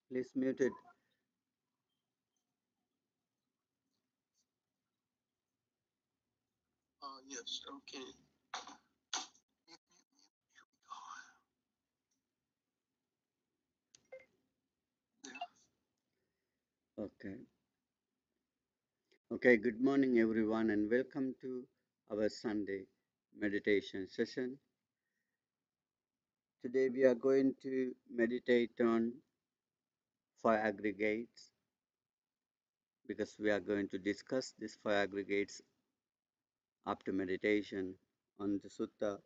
Please mute it. Yes, okay. Okay. Okay, good morning everyone and welcome to our Sunday meditation session. Today we are going to meditate on five aggregates because we are going to discuss these five aggregates after meditation on the sutta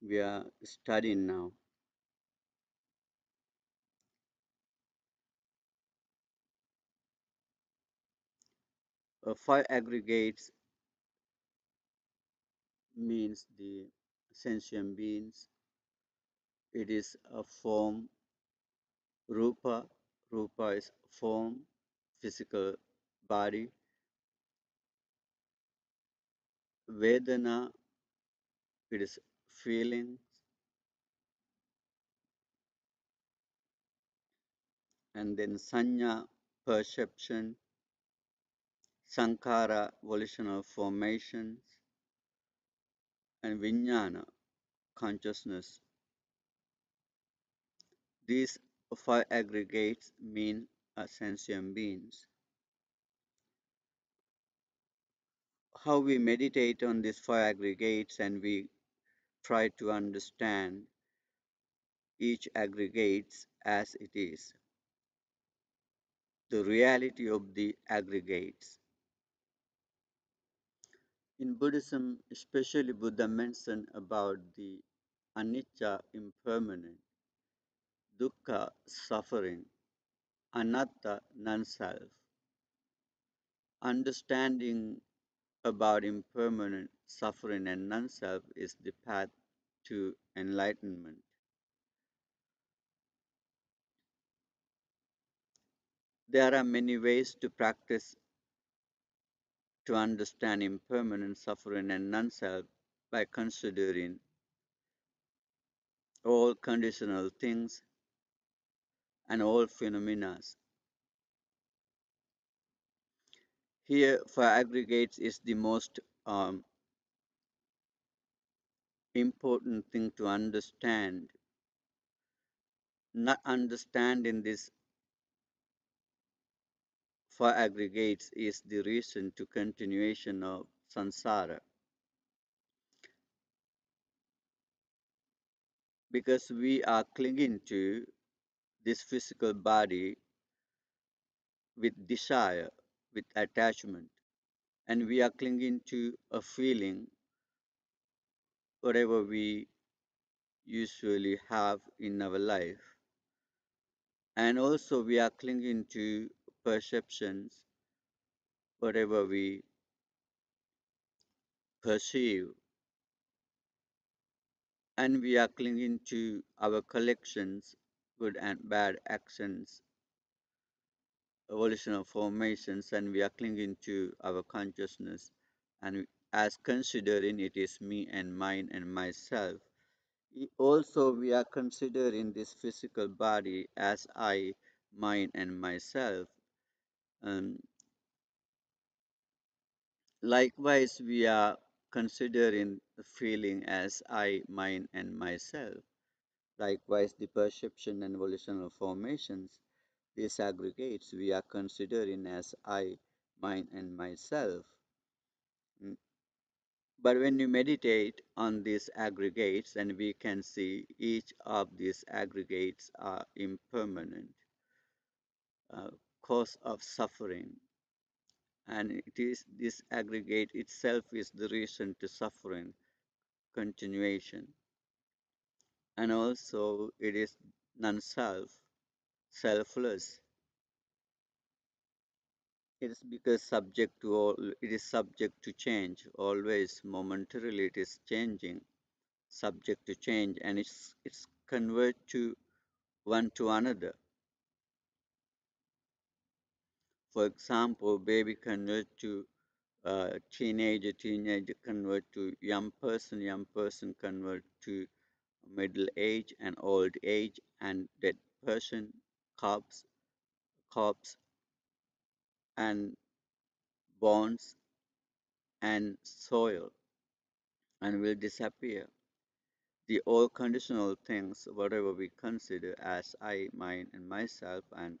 we are studying now. Five aggregates means the sentient beings. It is a form, rupa. Rupa is form, physical body. Vedana, it is feelings. And then sanya, perception. Sankara, volitional formations. And vijnana, consciousness. These five aggregates mean sentient beings. How we meditate on these five aggregates and we try to understand each aggregates as it is, the reality of the aggregates. In Buddhism, especially Buddha mentioned about the anicca, impermanent, dukkha, suffering, anatta, non-self. Understanding about impermanent, suffering, and non-self is the path to enlightenment. There are many ways to practice to understand impermanent, suffering, and non-self by considering all conditional things and all phenomena. Here, for aggregates is the most important thing to understand. Not understanding this for aggregates is the reason to continuation of samsara. Because we are clinging to this physical body with desire, with attachment, and we are clinging to a feeling, whatever we usually have in our life. And also we are clinging to perceptions, whatever we perceive, and we are clinging to our collections, good and bad actions, evolutional formations, and we are clinging to our consciousness, and as considering it is me and mine and myself. Also, we are considering this physical body as I, mine, and myself. Um, Likewise, we are considering the feeling as I, mine, and myself. Likewise, the perception and volitional formations, these aggregates, we are considering as I, mine, and myself. Mm, But when you meditate on these aggregates, and we can see each of these aggregates are impermanent, uh, cause of suffering, and it is this aggregate itself is the reason to suffering continuation, and also it is non-self, selfless. It is because subject to all, it is subject to change always. Momentarily it is changing, subject to change, and it's convert to one to another. For example, baby convert to teenager convert to young person convert to middle age and old age and dead Persian, corpse, corpse, and bones and soil, and will disappear. The all conditional things, whatever we consider as I, mine, and myself, and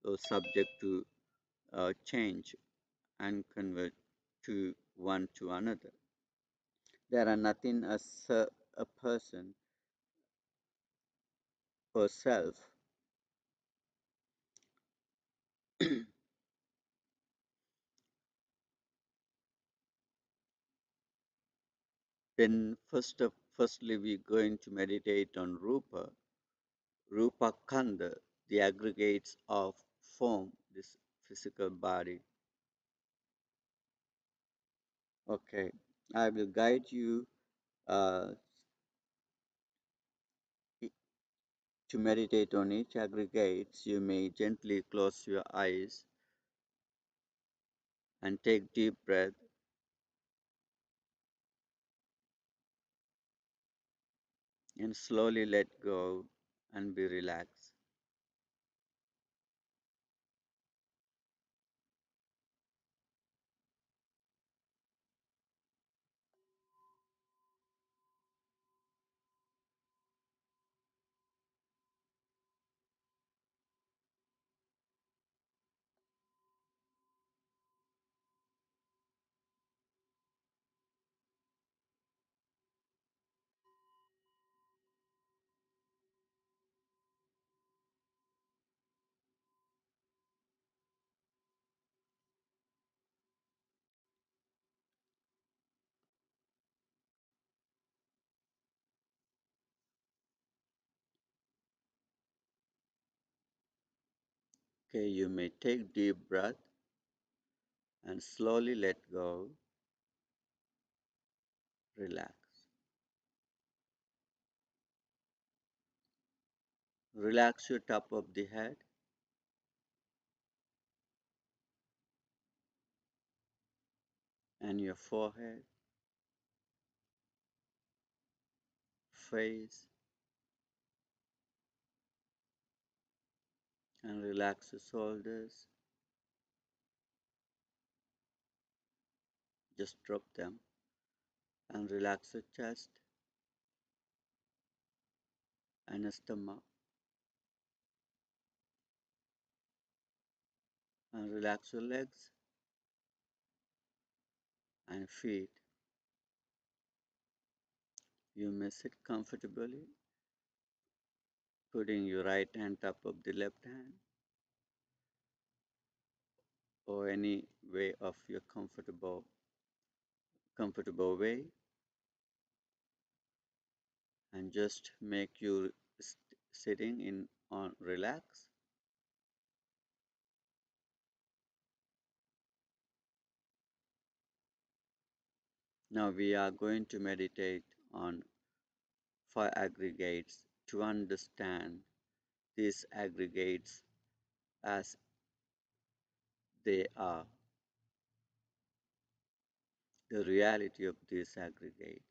those subject to change and convert to one to another. There are nothing as a person or self. Then firstly we're going to meditate on Rupa Kanda, the aggregates of form, this physical body. Okay, I will guide you uh, to meditate on each aggregates. You may gently close your eyes and take deep breath and slowly let go and be relaxed. Okay, you may take deep breath and slowly let go, relax. Relax your top of the head and your forehead, face, and relax your shoulders. Just drop them and relax your chest and your stomach and relax your legs and feet. You may sit comfortably, putting your right hand top of the left hand or any way of your comfortable way, and just make you sitting in on relax. Now we are going to meditate on five aggregates to understand these aggregates as they are, the reality of these aggregates.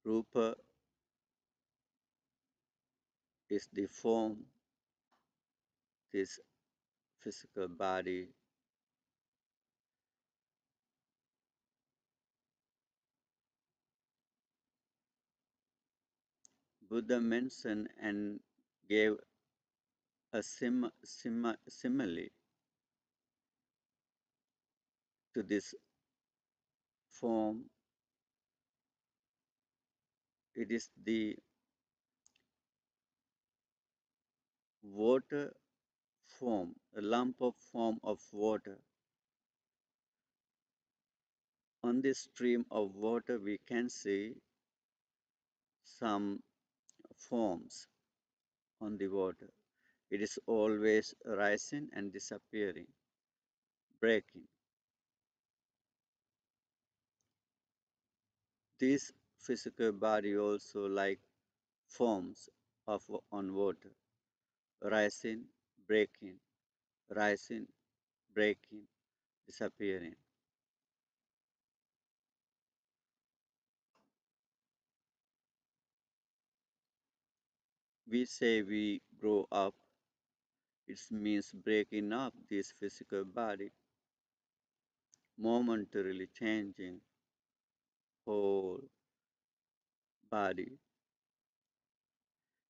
Rupa is the form, this physical body. Buddha mentioned and gave a simile to this form. It is the water form, a lump of form of water. On this stream of water, we can see some forms on the water. It is always rising and disappearing, breaking. This physical body also like forms of on water, rising, breaking, rising, breaking, disappearing. we say we grow up, it means breaking up this physical body, momentarily changing whole body.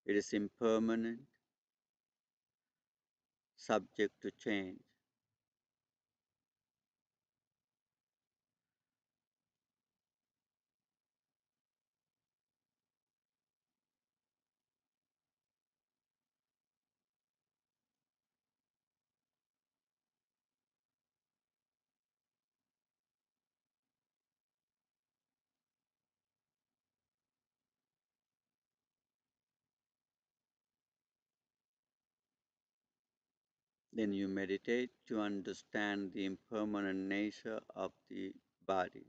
It is impermanent, subject to change. Then you meditate to understand the impermanent nature of the body.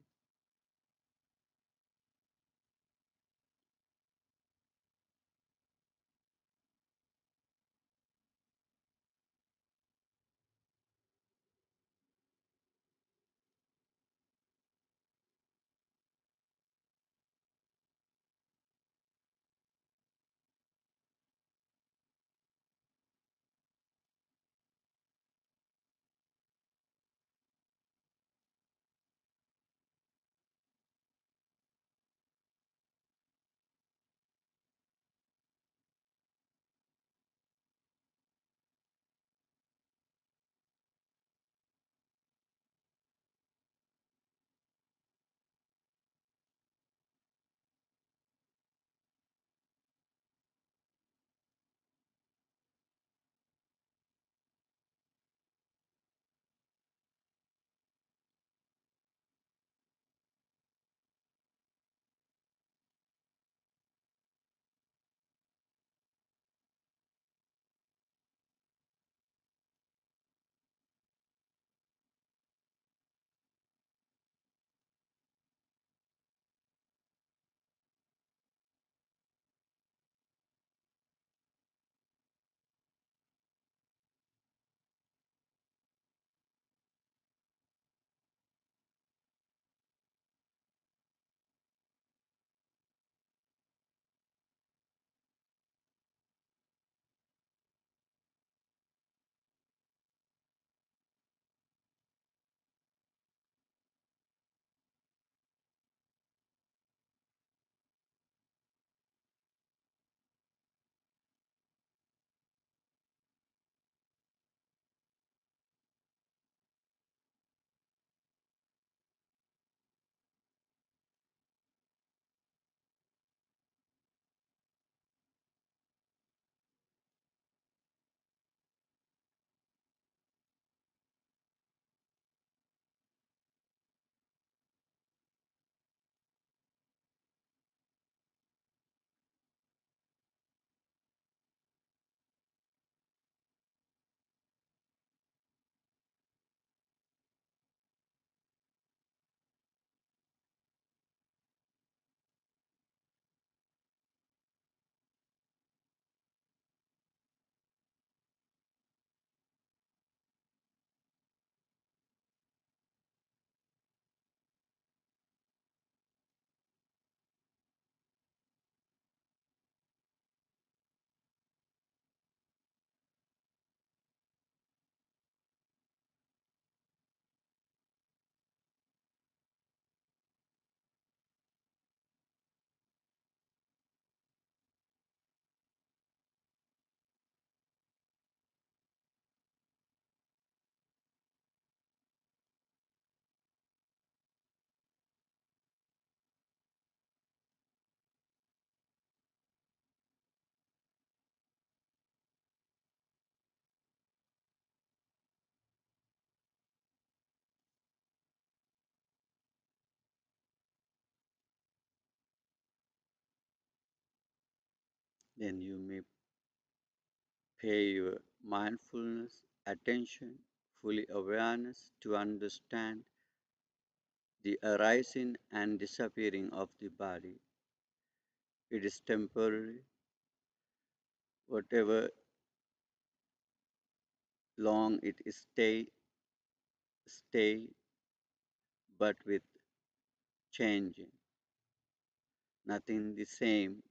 Then you may pay your mindfulness attention, fully awareness to understand the arising and disappearing of the body. It is temporary, whatever long it is stay, but with changing. Nothing the same.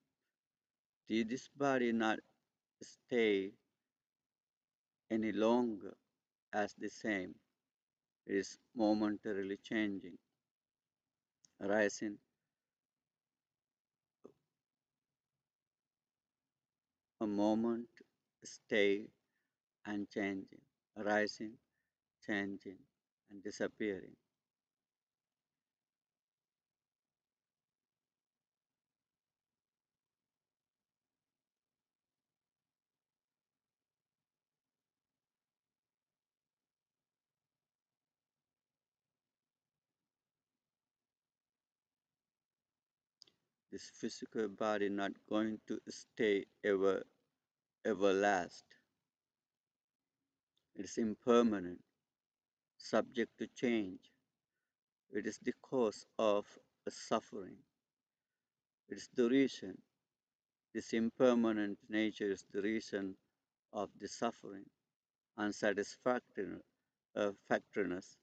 This body not stay any longer as the same. It is momentarily changing, arising a moment, stay and changing, arising, changing, and disappearing. This physical body not going to stay everlast. It is impermanent, subject to change. It is the cause of suffering. It is the reason. This impermanent nature is the reason of the suffering, unsatisfactoriness. Factoriness.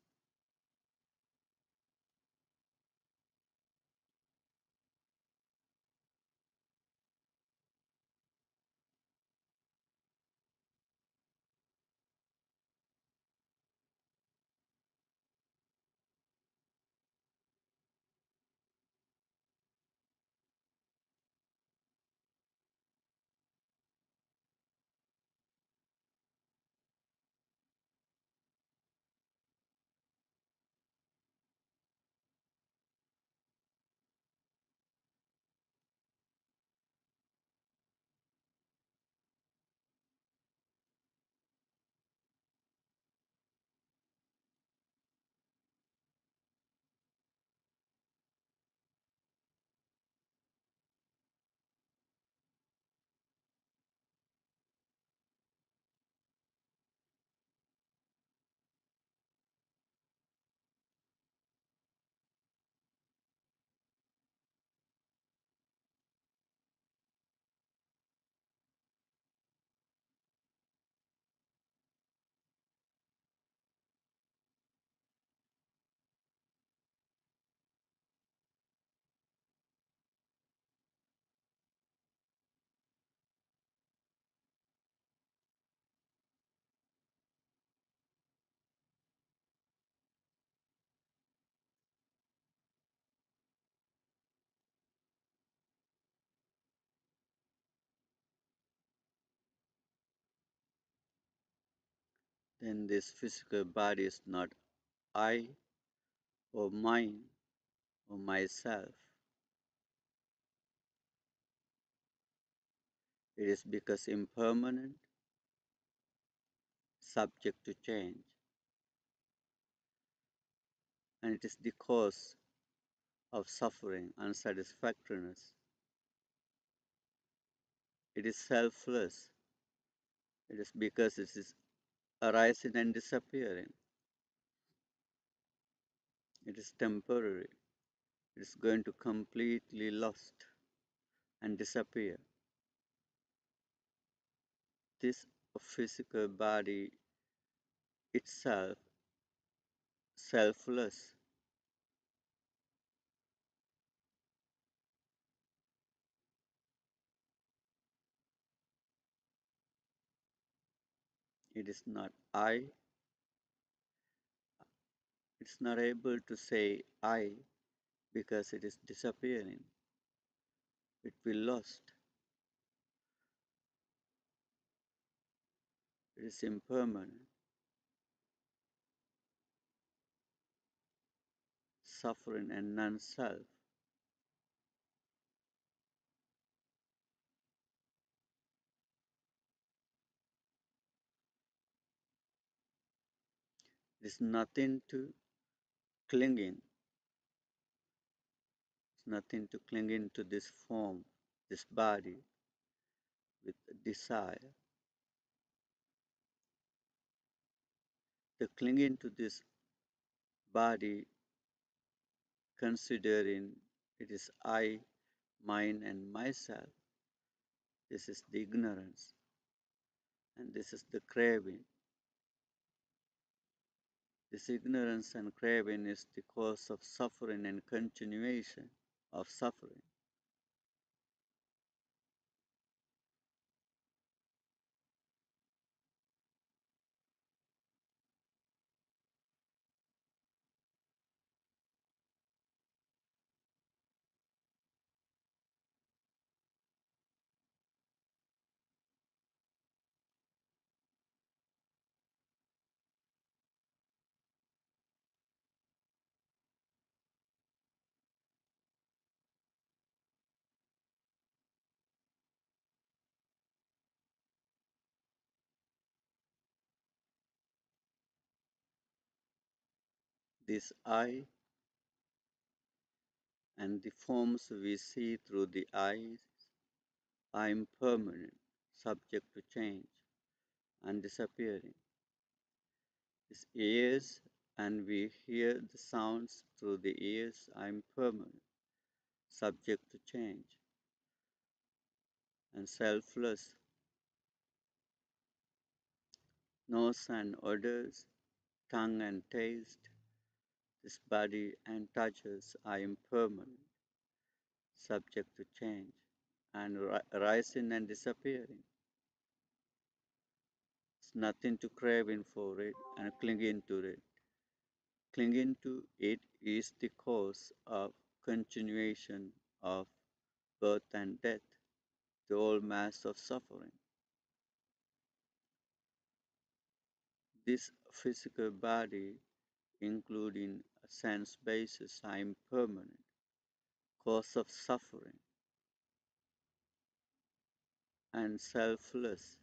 Then this physical body is not I or mine or myself. It is because impermanent, subject to change, and it is the cause of suffering, unsatisfactoriness. It is selfless. It is because it is arising and disappearing. It is temporary. It is going to completely lost and disappear. This physical body itself, selfless. It is not I. It's not able to say I because it is disappearing. It will lost. It is impermanent, suffering and non-self. It is nothing to cling in. It's nothing to cling into this form, this body with desire. The clinging to this body, considering it is I, mine, and myself, this is the ignorance, and this is the craving. This ignorance and craving is the cause of suffering and continuation of suffering. This I and the forms we see through the eyes are impermanent, subject to change and disappearing. These ears and we hear the sounds through the ears are impermanent, subject to change and selfless. Nose and odors, tongue and taste, this body and touches are impermanent, subject to change and rising and disappearing. It's nothing to craving for it and clinging to it. Clinging to it is the cause of continuation of birth and death, the whole mass of suffering. This physical body, including a sense basis, are impermanent, cause of suffering, and selfless.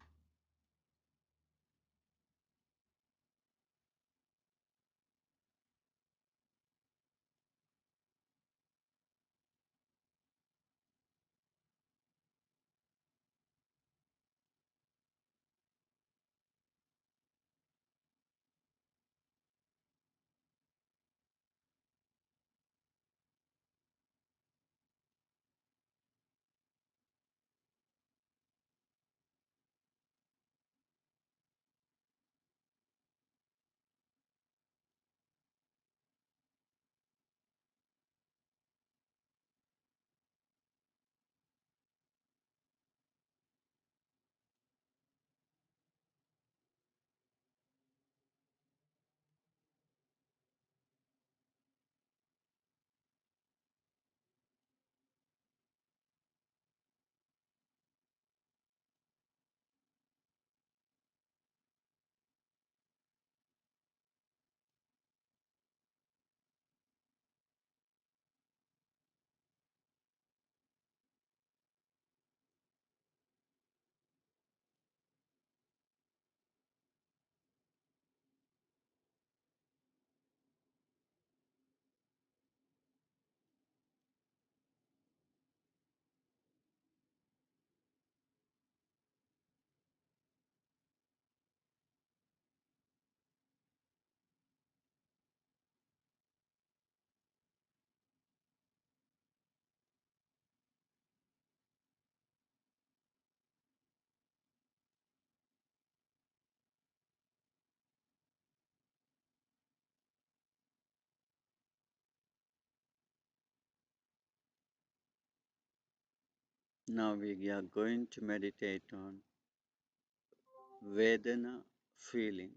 Now we are going to meditate on Vedana feelings.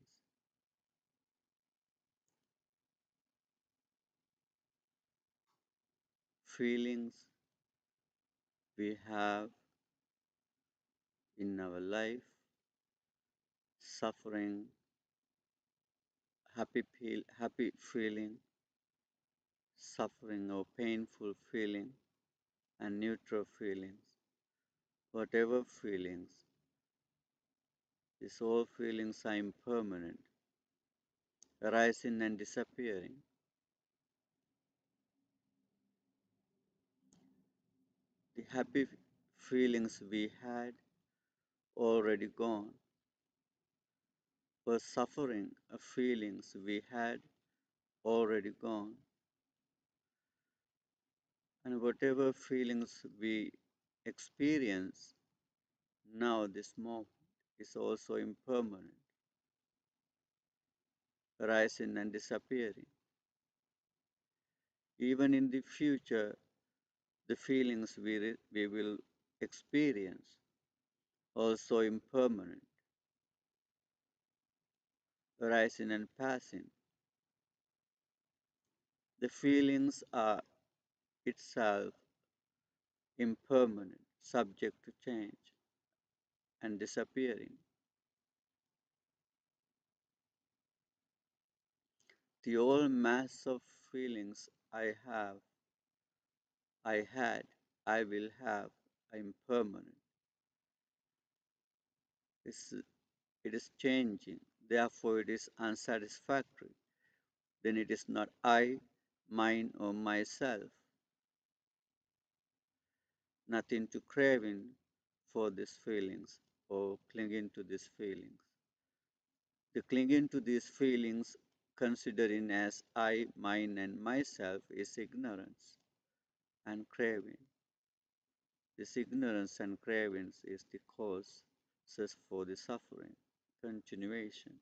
Feelings we have in our life, suffering, happy feeling, suffering or painful feeling, and neutral feelings. Whatever feelings, these all feelings are impermanent, arising and disappearing. The happy feelings we had already gone, but suffering feelings we had already gone, and whatever feelings we experience now, this moment, is also impermanent, arising and disappearing. Even in the future, the feelings we will experience also impermanent, arising and passing. The feelings are itself impermanent, subject to change and disappearing. The whole mass of feelings I had, I will have, are impermanent. It's, it is changing, therefore it is unsatisfactory. then it is not I, mine, or myself. Nothing to craving for these feelings or clinging to these feelings. The clinging to these feelings, considering as I, mine, and myself, is ignorance and craving. This ignorance and cravings is the cause for the suffering. Continuation.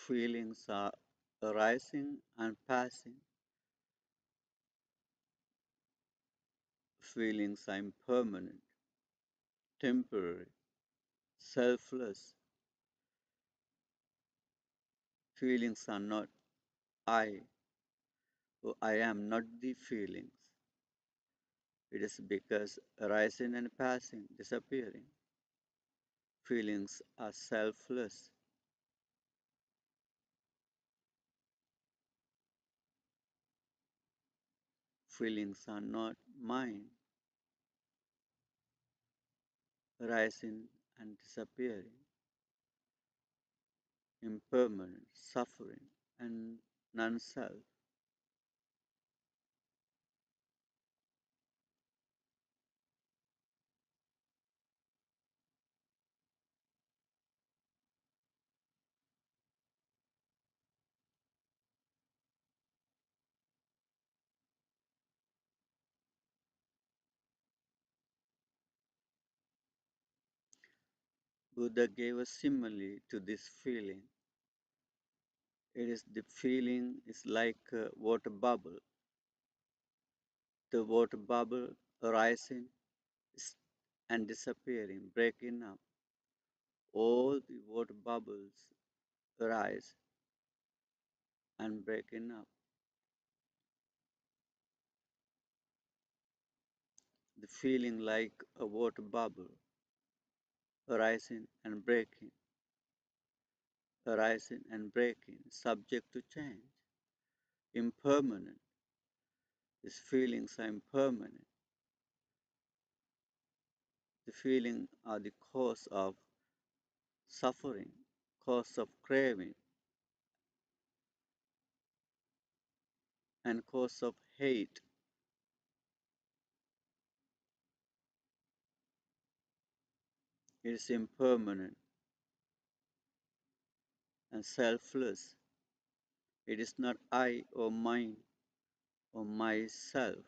Feelings are arising and passing. Feelings are impermanent, temporary, selfless. Feelings are not I, or I am not the feelings. It is because arising and passing, disappearing. Feelings are selfless. Feelings are not mine, arising and disappearing, impermanent, suffering, and non-self. Buddha gave a simile to this feeling. It is the feeling is like a water bubble. The water bubble arising and disappearing, breaking up. All the water bubbles arise and breaking up. The feeling like a water bubble arising and breaking, arising and breaking, subject to change, impermanent. These feelings are impermanent. The feelings are the cause of suffering, cause of craving, and cause of hate. It is impermanent and selfless. It is not I or mine or myself.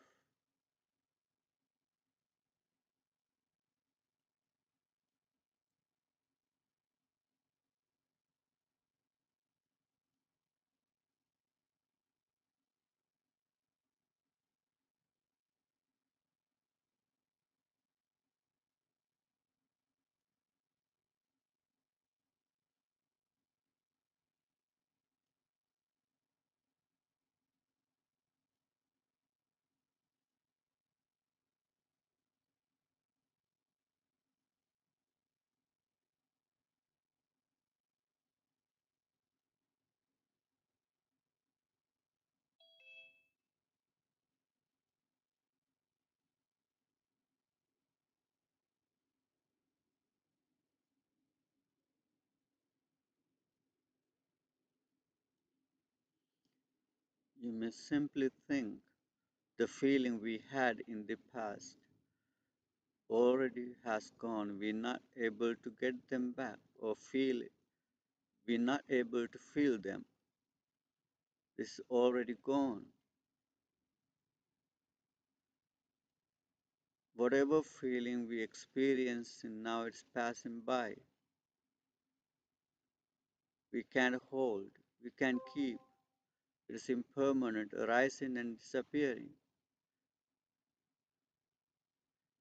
You may simply think the feeling we had in the past already has gone. We're not able to get them back or feel it. We're not able to feel them. It's already gone. Whatever feeling we experience and now it's passing by, we can't hold, we can't keep. It is impermanent, arising and disappearing.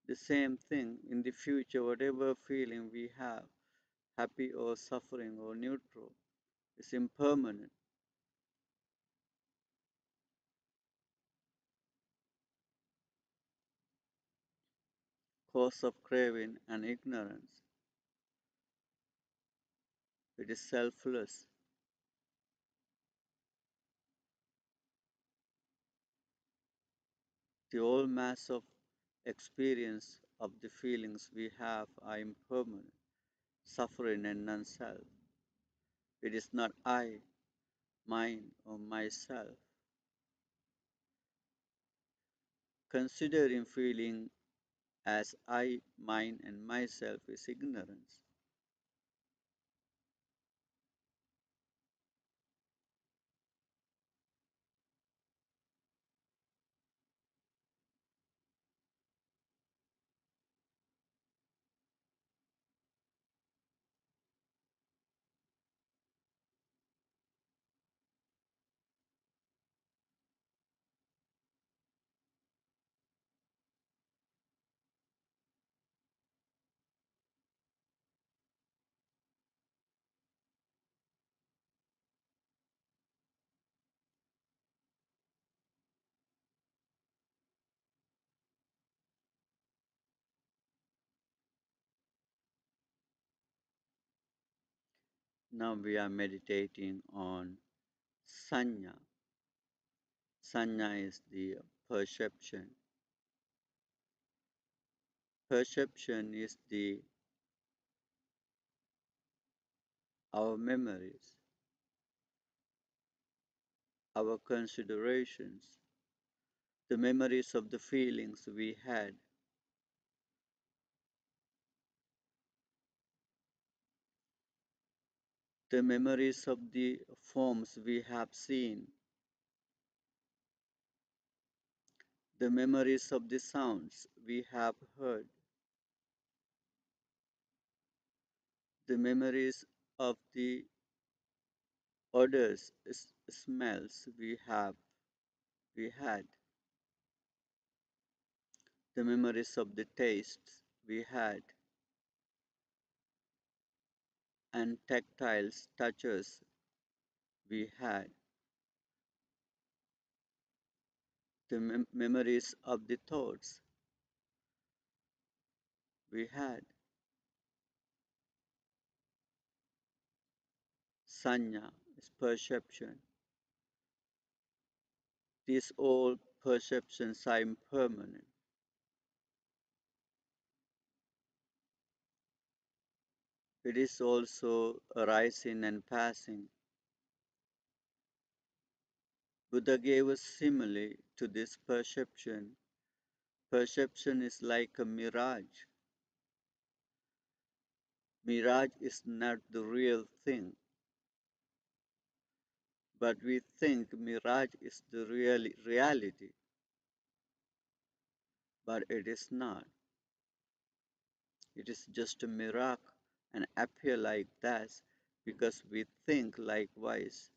The same thing in the future, whatever feeling we have, happy or suffering or neutral, is impermanent. Cause of craving and ignorance. It is selfless. The whole mass of experience of the feelings we have are impermanent, suffering and non-self. It is not I, mine, or myself. Considering feeling as I, mine, and myself is ignorance. Now we are meditating on sanya. Sanya is the perception. Perception is the our memories, our considerations, the memories of the feelings we had, the memories of the forms we have seen, the memories of the sounds we have heard, the memories of the odors, smells we had, the memories of the tastes we had, and tactile touches we had, the memories of the thoughts we had. Sanya is perception. These all perceptions are impermanent. It is also arising and passing. Buddha gave a simile to this perception. Perception is like a mirage. Mirage is not the real thing, but we think mirage is the reality, but it is not. It is just a mirage and appear like that because we think likewise.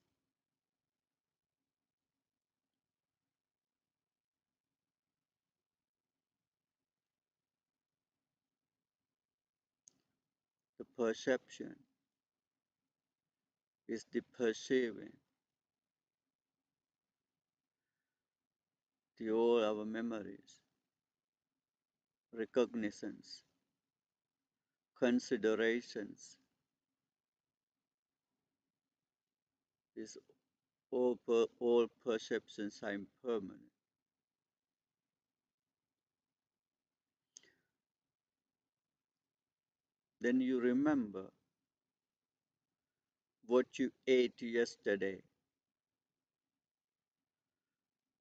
The perception is the perceiving, the all our memories, recognitions, considerations, these all perceptions are impermanent. Then you remember what you ate yesterday.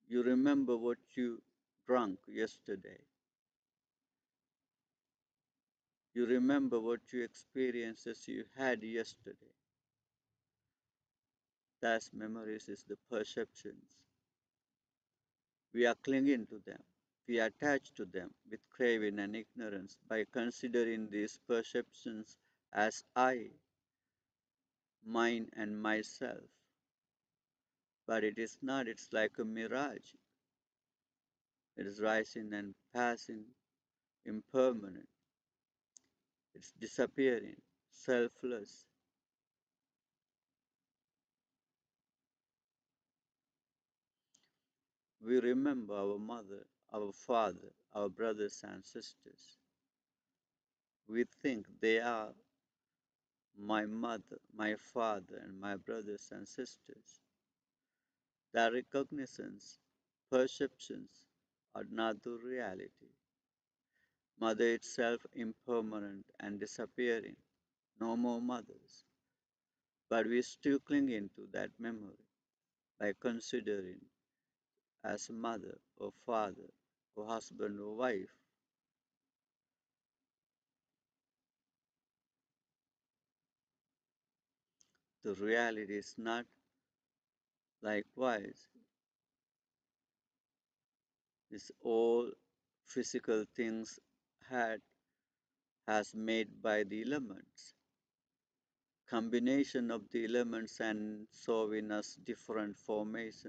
You remember what you drank yesterday. You remember what you experiences you had yesterday. Thus, memories is the perceptions. We are clinging to them. We attach to them with craving and ignorance by considering these perceptions as I, mine, and myself. But it is not, it's like a mirage. It is rising and passing, impermanent. It's disappearing, selfless. We remember our mother, our father, our brothers and sisters. We think they are my mother, my father, and my brothers and sisters. Their recognitions, perceptions are not the reality. Mother itself impermanent and disappearing. No more mothers. But we still cling to that memory by considering as mother or father or husband or wife. The reality is not likewise. This all physical things had has made by the elements. Combination of the elements and so in us different forms.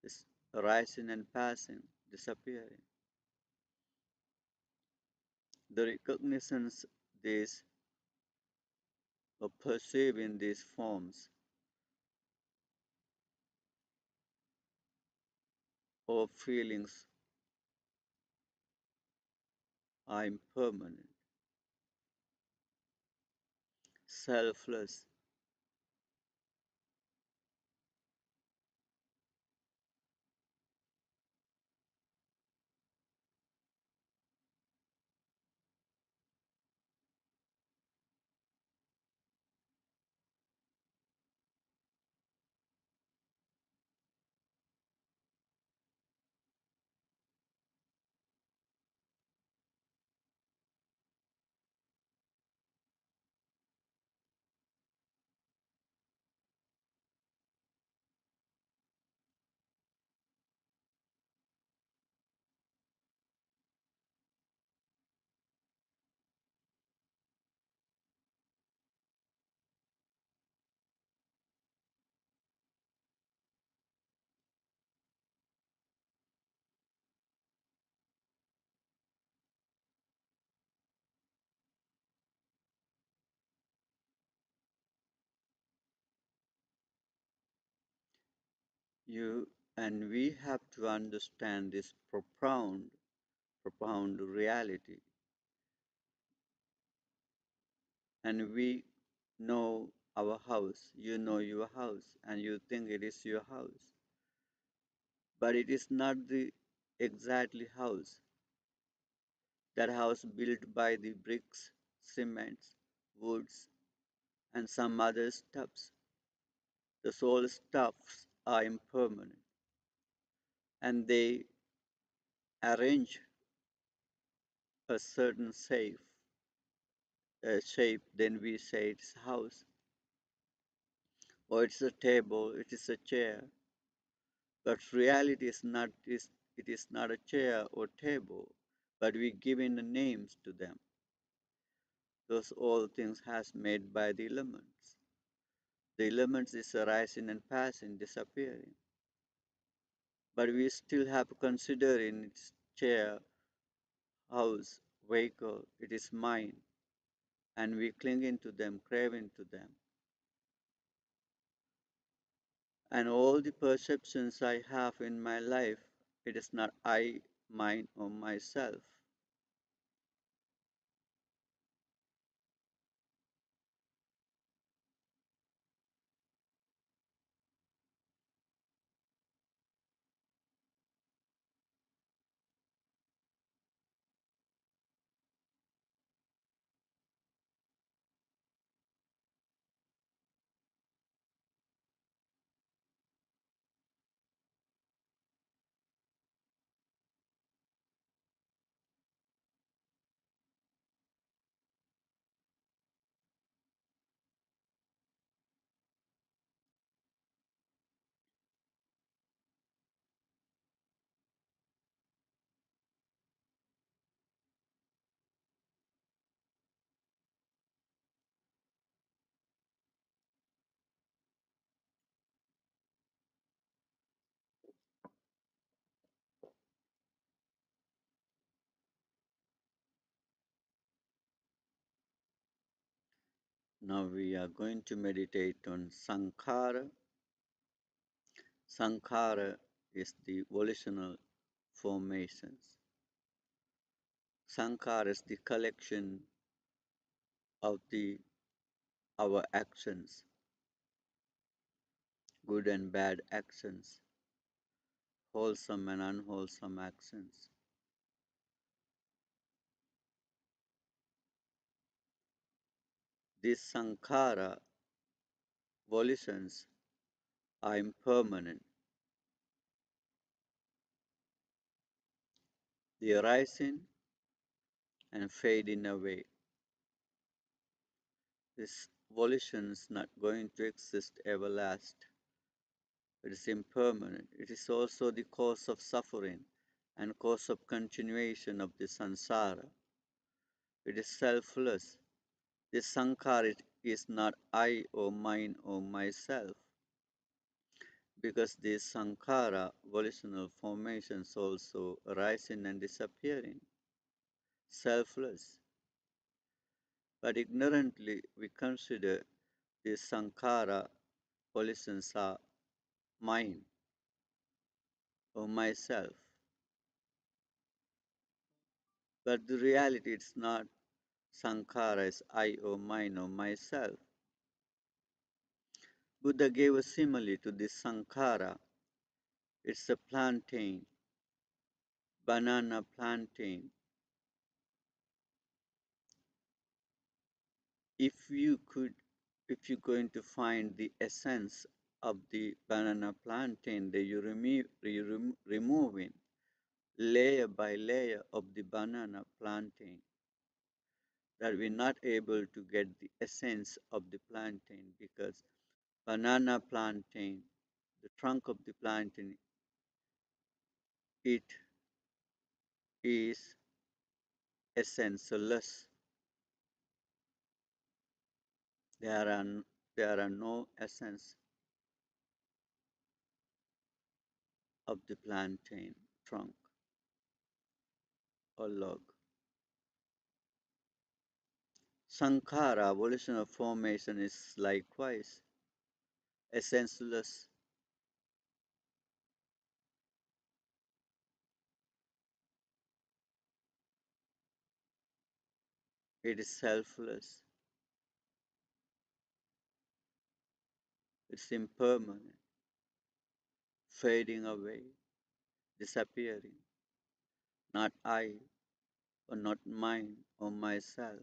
This rising and passing, disappearing. The recognitions these or perceiving these forms or feelings are impermanent, selfless. You and we have to understand this profound reality. And we know our house, you know your house, and you think it is your house. But it is not the exactly house. That house built by the bricks, cements, woods, and some other stuffs. The soul stuffs are impermanent, and they arrange a certain shape. Then we say it's a house, or it's a table, it is a chair. But reality is not is it is not a chair or table, but we give in the names to them. Those all things has made by the elements. The elements is arising and passing, disappearing. But we still have to consider in its chair, house, vehicle, it is mine, and we cling into them, crave into them. And all the perceptions I have in my life, it is not I, mine, or myself. Now we are going to meditate on Sankhara. Sankhara is the volitional formations. Sankhara is the collection of our actions, good and bad actions, wholesome and unwholesome actions. These Sankhara volitions are impermanent. They arise in and fade in away. This volition is not going to exist everlast. It is impermanent. It is also the cause of suffering and cause of continuation of the samsara. It is selfless. This sankhara is not I or mine or myself, because these sankhara volitional formations also arising and disappearing, selfless. But ignorantly we consider these sankhara volitions are mine or myself. But the reality is not sankhara is I or mine or myself. Buddha gave a simile to this sankhara. It's a plantain, banana plantain. If you could, if you're going to find the essence of the banana plantain that you removing layer by layer of the banana plantain, that we're not able to get the essence of the plantain, because banana plantain, the trunk of the plantain, it is essenceless. There are, there are no essence of the plantain trunk or log. Sankhara, volition of formation, is likewise essenceless. It is selfless. It's impermanent, fading away, disappearing. Not I, or not mine, or myself.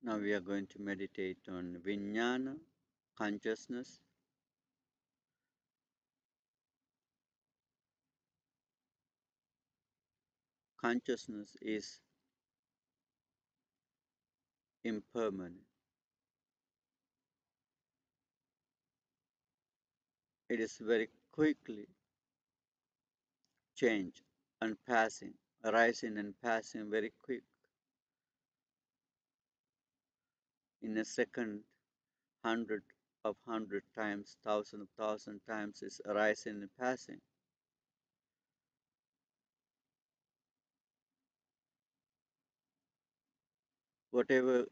Now we are going to meditate on Vijnana, consciousness. Consciousness is impermanent. It is very quickly change and passing, arising and passing very quick. In a second, hundred times, thousand times is arising and passing. Whatever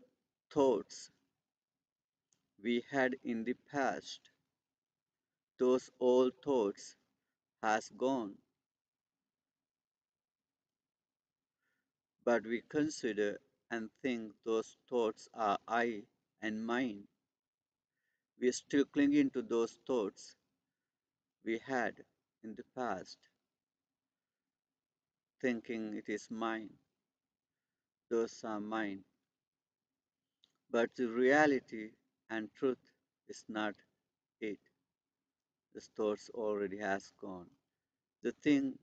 thoughts we had in the past, those old thoughts has gone, but we consider and think those thoughts are I and mine. We are still clinging to those thoughts we had in the past, thinking it is mine. those are mine. But the reality and truth is not it. The thoughts already has gone. The thing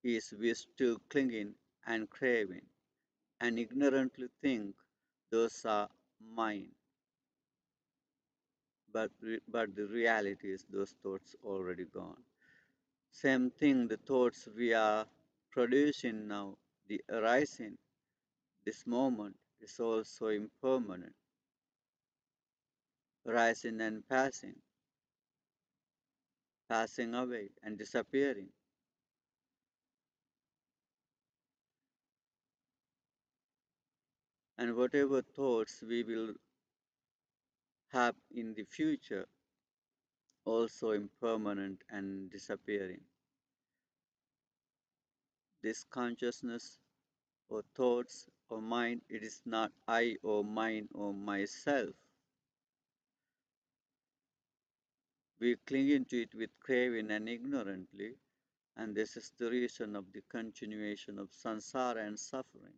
is we still clinging and craving and ignorantly think those are mine. But the reality is those thoughts already gone. Same thing, the thoughts we are producing now, the arising, this moment is also impermanent, rising and passing away and disappearing. And whatever thoughts we will have in the future, also impermanent and disappearing. This consciousness or thoughts or mind, it is not I or mine or myself. We cling into it with craving and ignorantly, and this is the reason of the continuation of samsara and suffering.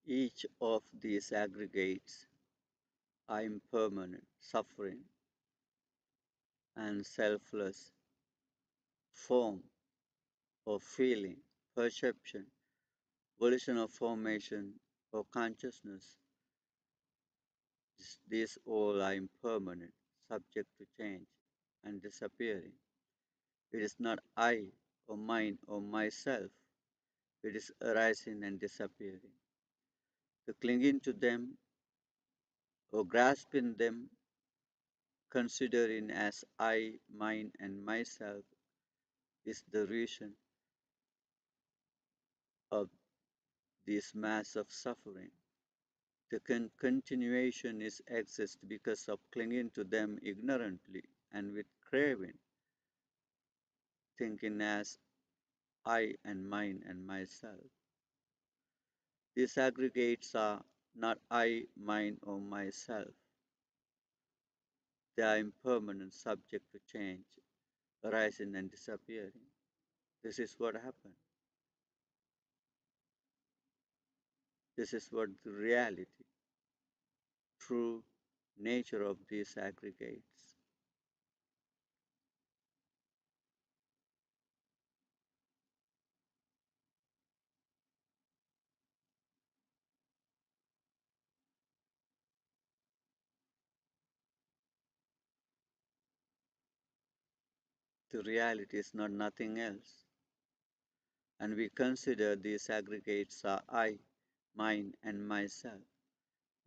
Each of these aggregates are impermanent, suffering, and selfless form or feeling, perception, volition of formation or consciousness. These all are impermanent, subject to change and disappearing. It is not I or mine or myself. It is arising and disappearing. The clinging to them or grasping them, considering as I, mine, and myself, is the reason of this mass of suffering. The continuation is exist because of clinging to them ignorantly and with craving, thinking as I and mine and myself. These aggregates are not I, mine, or myself. They are impermanent, subject to change, arising and disappearing. This is what happened. This is what the reality, true nature of these aggregates. The reality is not nothing else. And we consider these aggregates are I, mine, and myself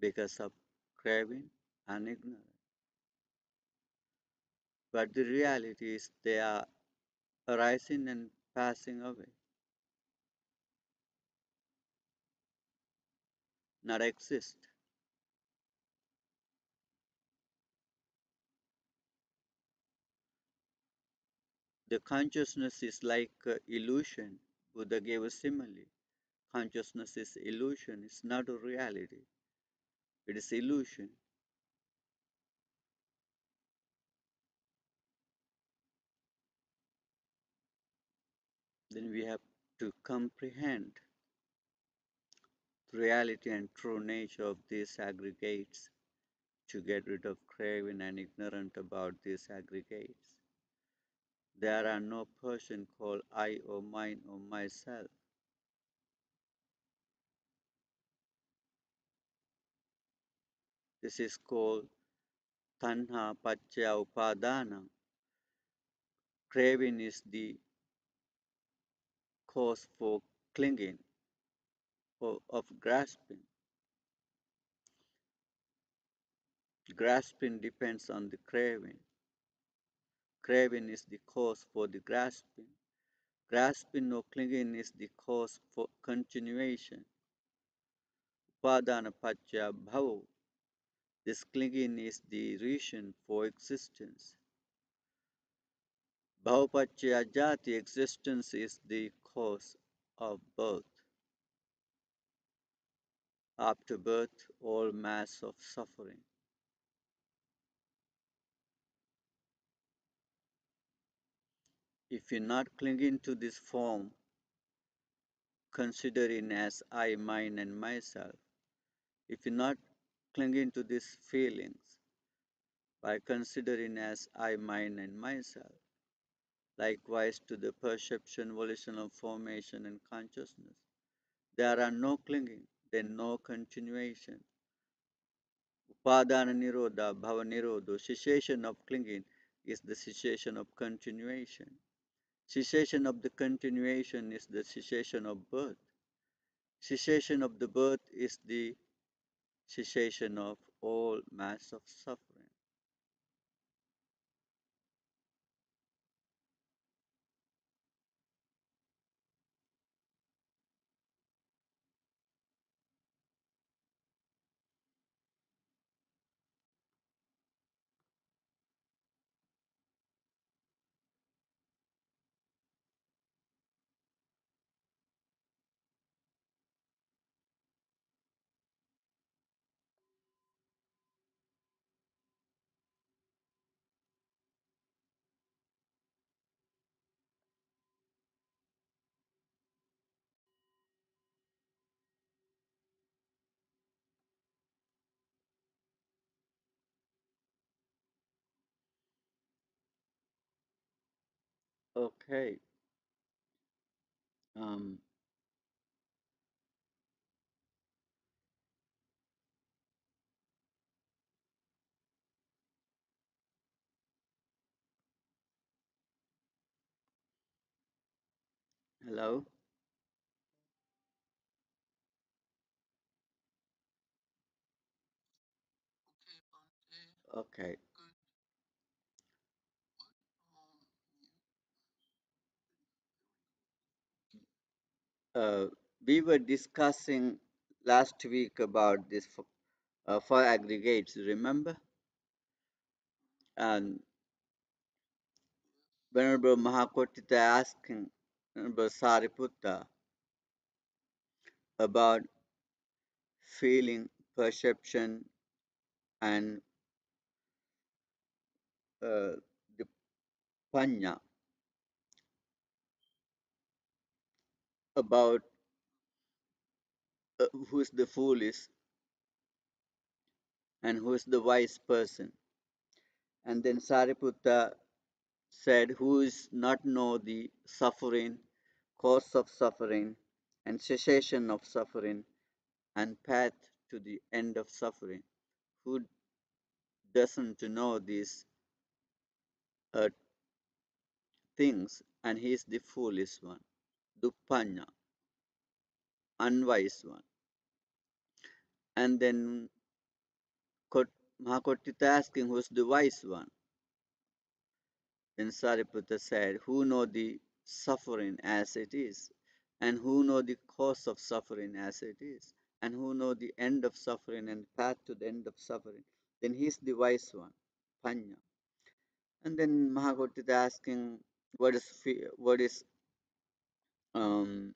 because of craving and ignorance. But the reality is they are arising and passing away, not exist. The consciousness is like illusion. Buddha gave a simile. Consciousness is illusion, it's not a reality. It is illusion. Then we have to comprehend The reality and true nature of these aggregates, to get rid of craving and ignorant about these aggregates. There are no person called I or mine or myself. This is called tanha paccaya upadana. Craving is the cause for clinging or of grasping. Grasping depends on the craving. Craving is the cause for the grasping. Grasping or clinging is the cause for continuation. Upadana paccaya bhava. This clinging is the reason for existence. Bhavapacchaya jati, existence is the cause of birth. After birth, all mass of suffering. If you're not clinging to this form, considering as I, mine, and myself, if you're not clinging to these feelings by considering as I, mine, and myself, likewise to the perception, volitional formation, and consciousness, there are no clinging, then no continuation. Upadana nirodha, bhava nirodho, cessation of clinging is the cessation of continuation. Cessation of the continuation is the cessation of birth. Cessation of the birth is the cessation of all mass of suffering. Okay. Um, Hello. Okay. Uh, we were discussing last week about this four aggregates. Remember? And Venerable Mahakotita asking Venerable Sariputta about feeling, perception, and the panya, about who is the foolish and who is the wise person. And then Sariputta said, who is not know the suffering, cause of suffering, and cessation of suffering, and path to the end of suffering. Who doesn't know these uh, things, and he is the foolish one, Duppanya, unwise one. And then Mahakotita asking, who is the wise one? Then Sariputta said, who know the suffering as it is, and who know the cause of suffering as it is, and who know the end of suffering and path to the end of suffering. Then he is the wise one, Panya. And then Mahakotita asking, um,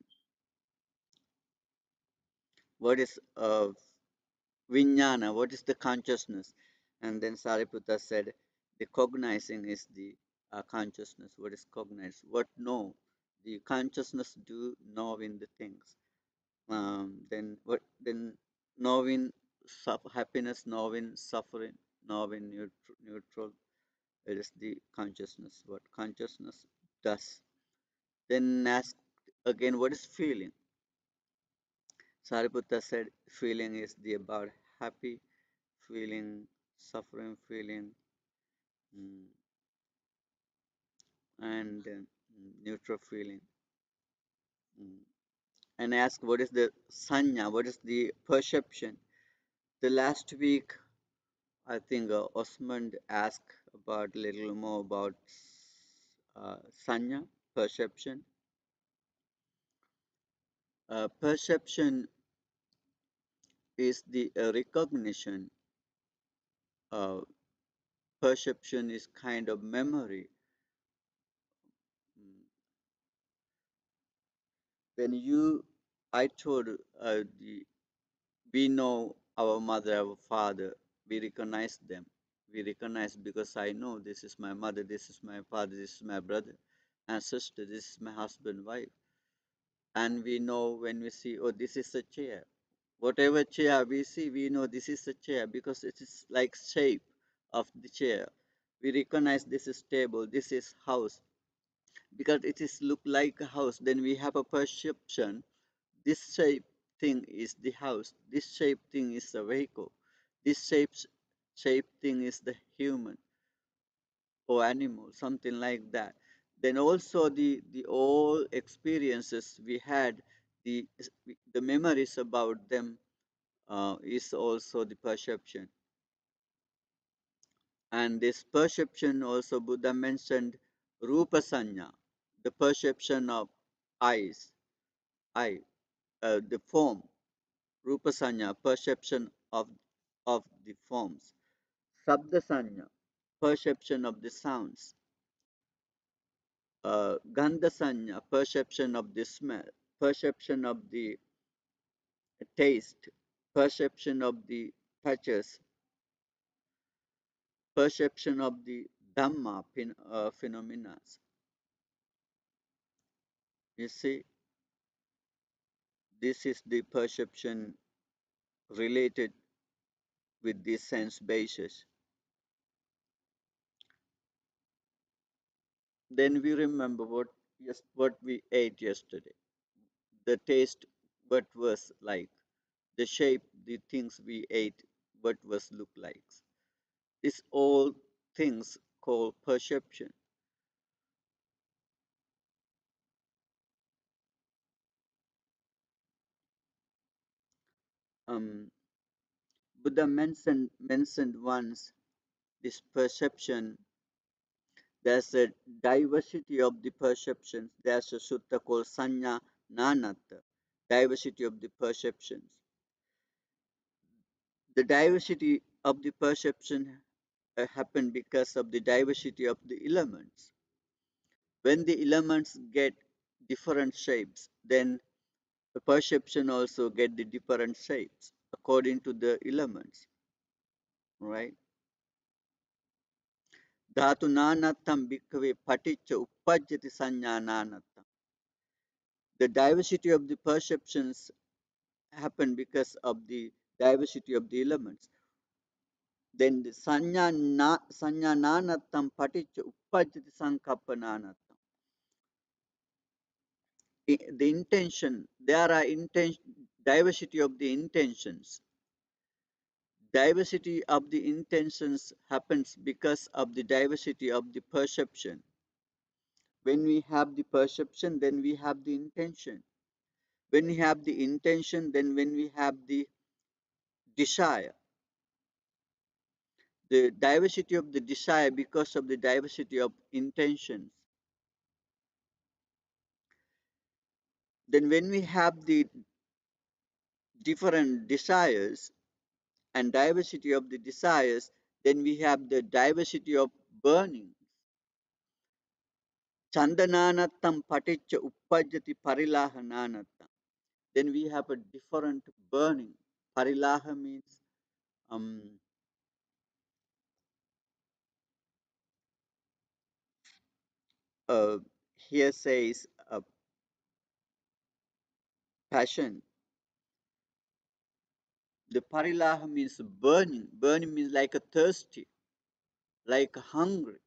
what is Vijnana, what is the consciousness? And then Sariputta said, the cognizing is the consciousness. What is cognized? What know? The consciousness do know in the things. Then what? Then knowing happiness, knowing suffering, knowing neutral. It is the consciousness. What consciousness does. Then ask again, what is feeling? Sariputta said, feeling is the about happy, feeling, suffering, feeling, mm, and neutral feeling. Mm. And ask, what is the sanya? What is the perception? The last week, I think Osmond asked about a little more about sanya, perception. Perception is the recognition. Uh, Perception is kind of memory. Mm. When I told we know our mother, our father, we recognize them. We recognize because I know this is my mother, this is my father, this is my brother and sister, this is my husband, wife. And we know when we see, oh, this is a chair. Whatever chair we see, we know this is a chair because it is like shape of the chair. We recognize this is table, this is house because it is look like a house. Then we have a perception. This shape thing is the house. This shape thing is the vehicle. This shape thing is the human or animal, something like that. Then also the all experiences we had, the the memories about them is also the perception. And this perception also Buddha mentioned rupa sanya, the perception of eyes, eye, the form, rupa sanya, perception of the forms, sabda sanya, perception of the sounds, gandha sanya, perception of the smell, perception of the taste, perception of the touches, perception of the Dhamma phenomena. You see, this is the perception related with this sense basis. Then we remember what we ate yesterday, the taste, what was like, the shape, the things we ate, what was look like. These all things called perception. Um, Buddha mentioned once this perception. There's a diversity of the perceptions. There's a sutta called Sanya Nanata, diversity of the perceptions. The diversity of the perception happen because of the diversity of the elements. When the elements get different shapes, then the perception also get the different shapes according to the elements, right? Dhatu nanatam bhikkhave paticca uppajjati sanya nanatam. The diversity of the perceptions happen because of the diversity of the elements. Then the sanya nanatam paticca uppajjati sankappa nanatam. The intention, there are diversity of the intentions. Diversity of the intentions happens because of the diversity of the perception. When we have the perception, then we have the intention. When we have the intention, then when we have the desire. The diversity of the desire because of the diversity of intentions. Then when we have the different desires and diversity of the desires, then we have the diversity of burning. Chandananatam paticca uppajjati parilahananatam. Then we have a different burning. Parilaha means um, uh, here says passion. The parilaha means burning. Burning means like a thirsty, like hungry.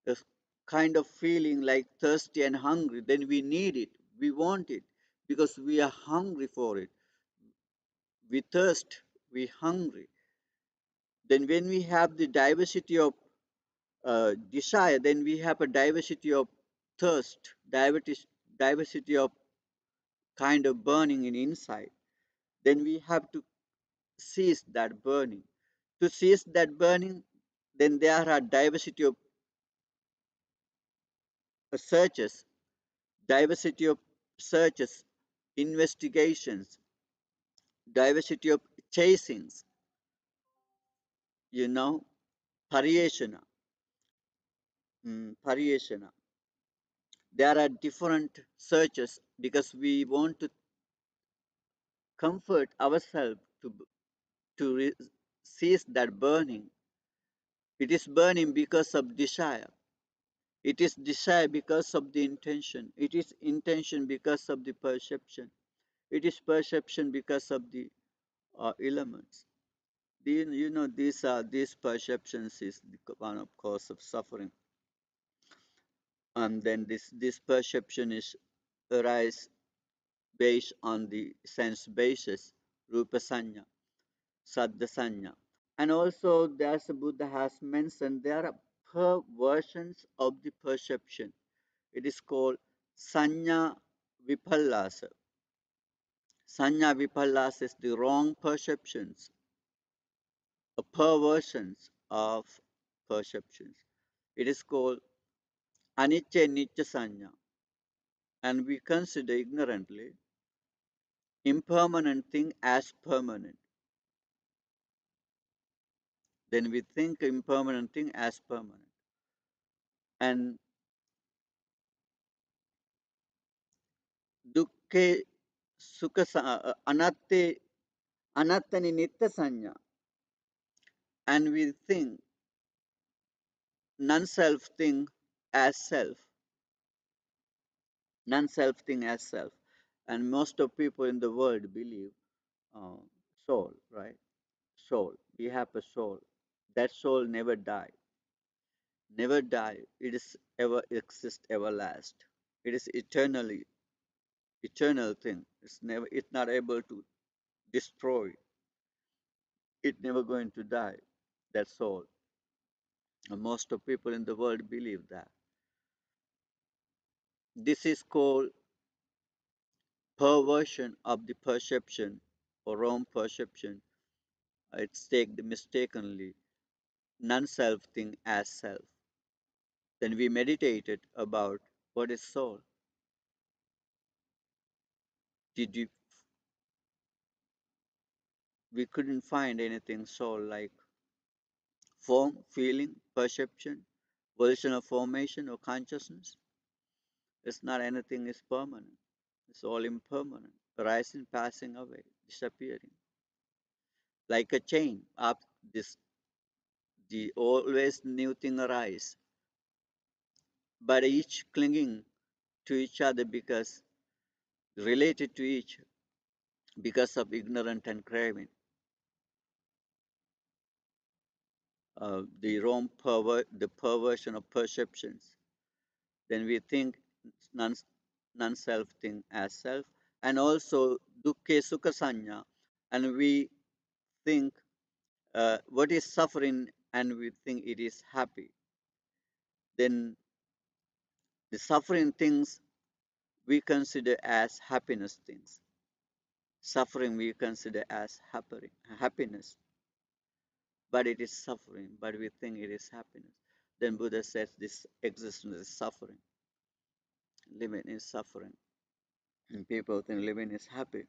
A kind of feeling like thirsty and hungry. Then we need it. We want it because we are hungry for it. We thirst. We hungry. Then when we have the diversity of desire, then we have a diversity of thirst, diversity of kind of burning in inside. Then we have to cease that burning. To cease that burning, then there are diversity of searches, diversity of searches, investigations, diversity of chasings, you know, pariyeshana, pariyeshana. There are different searches because we want to comfort ourselves to cease that burning. It is burning because of desire. It is desire because of the intention. It is intention because of the perception. It is perception because of the elements. These perceptions is the one of cause of suffering, and then this perception is arise based on the sense basis, rupa sanya, saddha sanya, and also there's a Buddha has mentioned there are perversions of the perception. It is called sanya vipallasa. Sanya vipallasa is the wrong perceptions, perversions of perceptions. It is called anicca nitya sanya, and we consider ignorantly impermanent thing as permanent. Then we think impermanent thing as permanent. And dukkhe sukha anattani nitya sanya, and we think non-self thing as self, non-self thing as self. And most of people in the world believe uh, soul, right? Soul. We have a soul. That soul never die. Never die. It is ever exist, everlast. It is eternal thing. It's not able to destroy. It never going to die. That soul. And most of people in the world believe that. This is called perversion of the perception or wrong perception. It's taken mistakenly non-self thing as self. Then we meditated about what is soul. Did you We couldn't find anything soul like form, feeling, perception, volitional formation or consciousness. It's not anything is permanent. It's all impermanent, arising, passing away, disappearing. Like a chain, up this the always new thing arise, but each clinging to each other because related to each because of ignorance and craving. The perversion of perceptions. Then we think non, non-self thing as self, and also dukkhe sukha sanya, and we think what is suffering, and we think it is happy. Then the suffering things we consider as happiness things. Suffering we consider as happiness, but it is suffering, but we think it is happiness. Then Buddha says this existence is suffering, living is suffering, and people think living is happy.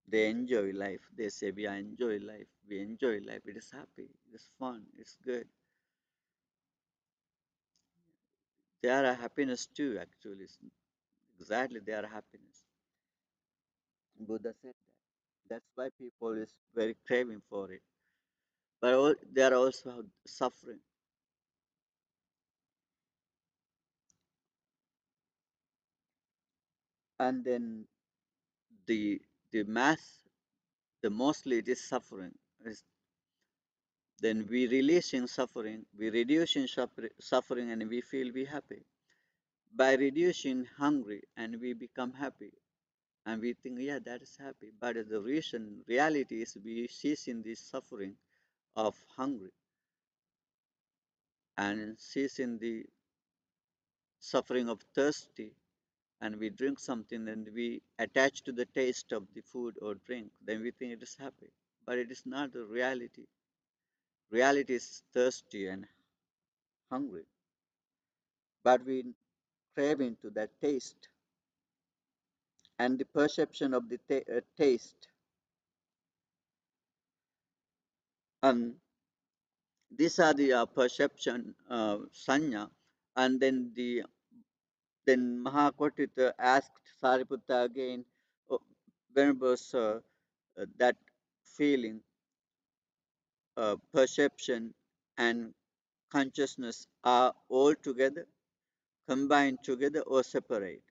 They enjoy life. They say we enjoy life. We enjoy life. It is happy. It is fun. It's good. They are a happiness too, actually. Exactly, they are happiness. Buddha said that. That's why people is very craving for it. But they are also suffering. And then the the mass. the mostly it is suffering. Then we releasing suffering, we reducing suffering, and we feel we happy. By reducing hungry, and we become happy, and we think, yeah, that is happy. But the reason, reality is we ceasing this suffering of hungry and ceasing the suffering of thirsty, and we drink something and we attach to the taste of the food or drink, then we think it is happy. But it is not the reality. Reality is thirsty and hungry, but we crave into that taste and the perception of the taste. And these are the perception sanya. And then Mahakotita asked Sariputta again, "Oh, Venerable Sir, that feeling, perception, and consciousness are all together, combined together, or separate?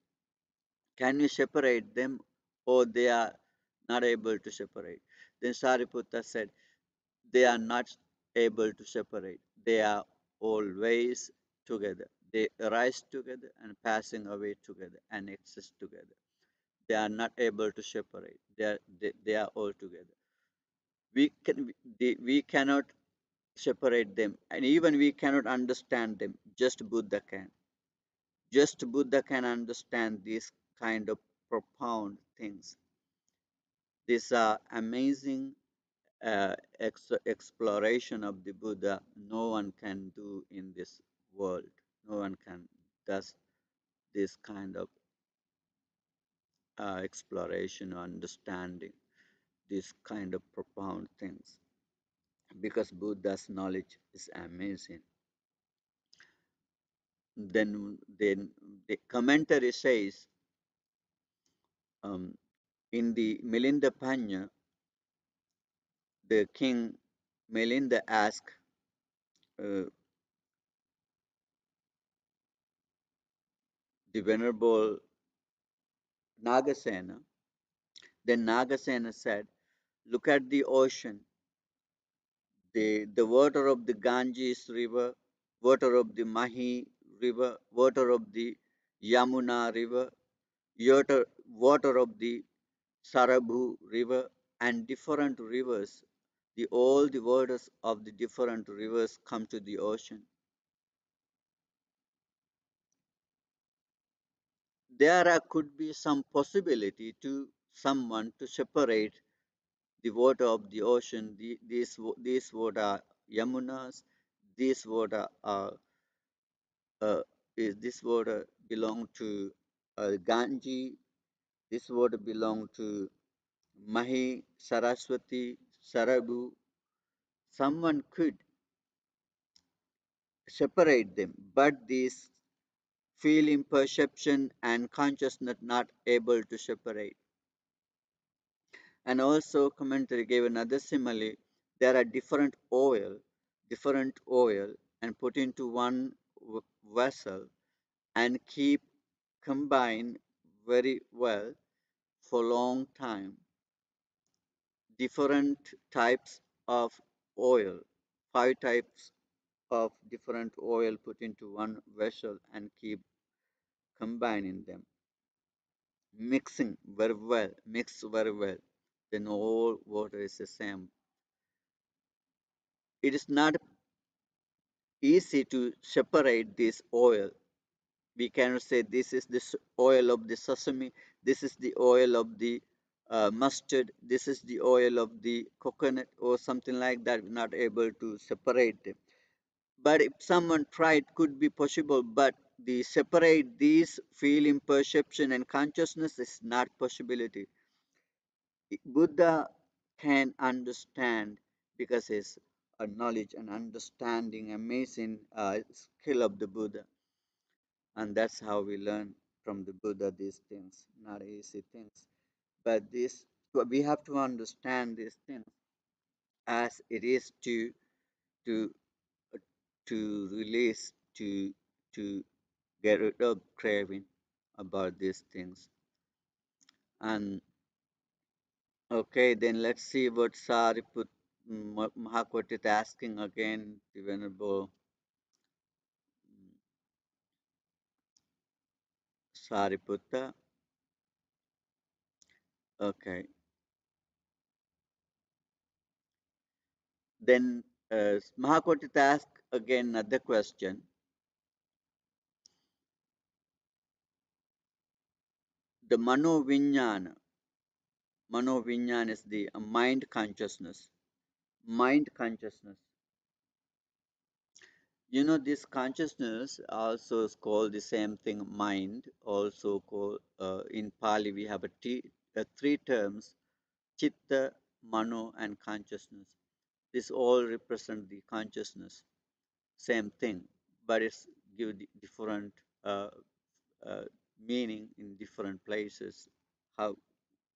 Can you separate them, or they are not able to separate?" Then Sariputta said, they are not able to separate. They are always together. They arise together and passing away together and exist together. They are not able to separate. They are all together. We cannot separate them, and even we cannot understand them. Just Buddha can. Just Buddha can understand these kind of profound things. These are amazing exploration of the Buddha. No one can do in this world. No one can does this kind of exploration or understanding these kind of profound things, because Buddha's knowledge is amazing. Then the commentary says, um, in the Milinda Panya, the king Milinda asked uh, the venerable Nagasena. Then Nagasena said, "Look at the ocean, the water of the Ganges river, water of the Mahi river, water of the Yamuna river, water of the Sarabhu river, and different rivers. All the waters of the different rivers come to the ocean. Could be some possibility to someone to separate the water of the ocean. These water Yamunas, these water are is this water belong to Ganges, this water belong to Mahi, Saraswati, Sarabu. Someone could separate them, but these feeling, perception, and consciousness not able to separate. And also, commentary gave another simile. There are different oil, and put into one vessel and keep combined very well for long time. Different types of oil, five types of different oil put into one vessel and keep combining them, mix very well. Then all water is the same. It is not easy to separate this oil. We cannot say this is the oil of the sesame, this is the oil of the mustard, this is the oil of the coconut, or something like that. We're not able to separate them. But if someone tried, could be possible. But the separate these feeling, perception, and consciousness is not possibility. Buddha can understand, because his knowledge and understanding, amazing skill of the Buddha. And that's how we learn from the Buddha these things, not easy things. But this, we have to understand these things as it is to to release, to get rid of craving about these things. And Okay, then let's see what Sariput Mahakot is asking again, the Venerable Sariputta. Okay, then Mahakot is ask again another question. The Mano Vinyan is the mind consciousness. Mind consciousness. You know, this consciousness also is called the same thing, mind. Also called in Pali, we have three terms: chitta, mano, and consciousness. This all represent the consciousness, same thing, but it's give the different uh, uh, meaning in different places. How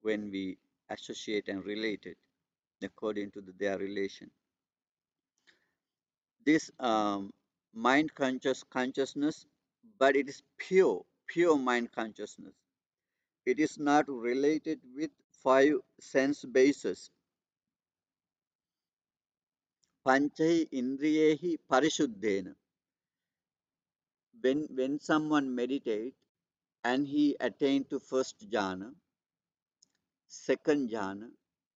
when we associate and relate it according to their relation. This mind consciousness, but it is pure mind consciousness. It is not related with five sense bases. Panchai indriyehi parishuddhena. When someone meditate and he attained to first jhana, second jhana,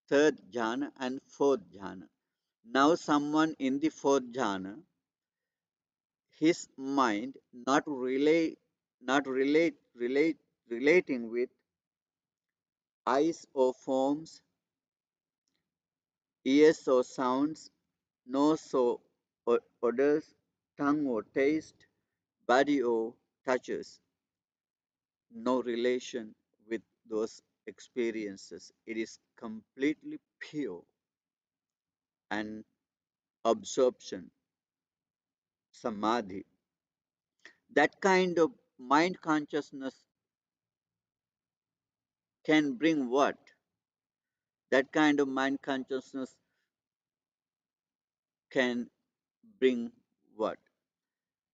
third jhana, and fourth jhana. Now someone in the fourth jhana, his mind not relating with eyes or forms, ears or sounds, nose or odors, tongue or taste, body or touches. No relation with those experiences. It is completely pure and absorption, samadhi. That kind of mind consciousness can bring what? That kind of mind consciousness can bring what?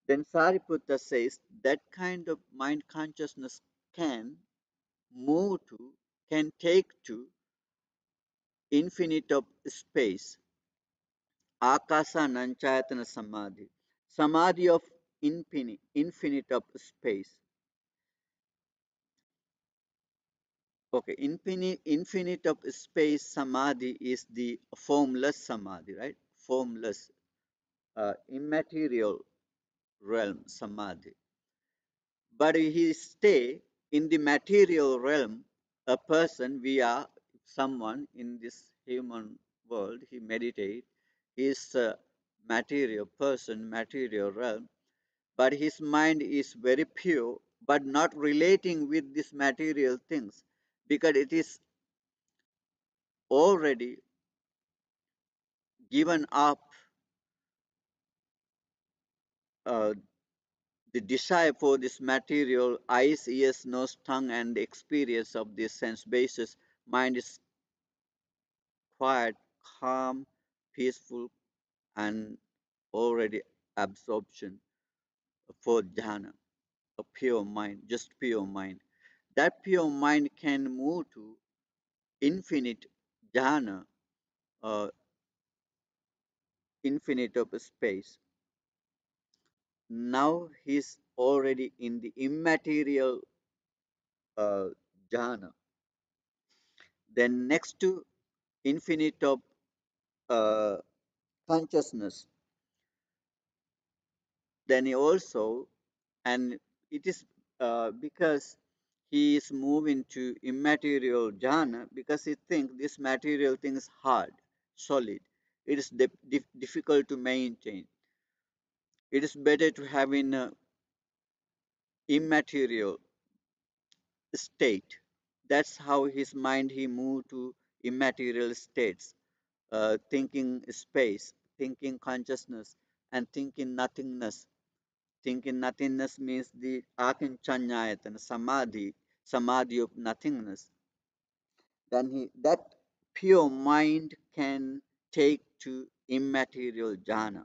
Then Sariputta says that kind of mind consciousness can move to, can take to infinite of space, akasa nanchayatana samadhi, samadhi of infinite of space. Okay, infinite of space samadhi is the formless samadhi, right? Formless, immaterial realm samadhi. But he stay in the material realm, a person, we are someone in this human world, he meditate, he is a material person, material realm, but his mind is very pure, but not relating with these material things, because it is already given up uh, the desire for this material eyes, ears, nose, tongue, and the experience of this sense basis. Mind is quiet, calm, peaceful, and already absorption for jhana, a pure mind, just pure mind. That pure mind can move to infinite jhana, infinite of space. Now he's already in the immaterial uh, jhana. Then next to infinite of uh, consciousness, then he also, and it is because he is moving to immaterial jhana because he thinks this material thing is hard, solid. It is difficult to maintain. It is better to have in a immaterial state. That's how his mind he moved to immaterial states, thinking space, thinking consciousness, and thinking nothingness. Thinking nothingness means the akinchanyayatana, samadhi of nothingness. Then that pure mind can take to immaterial jhana.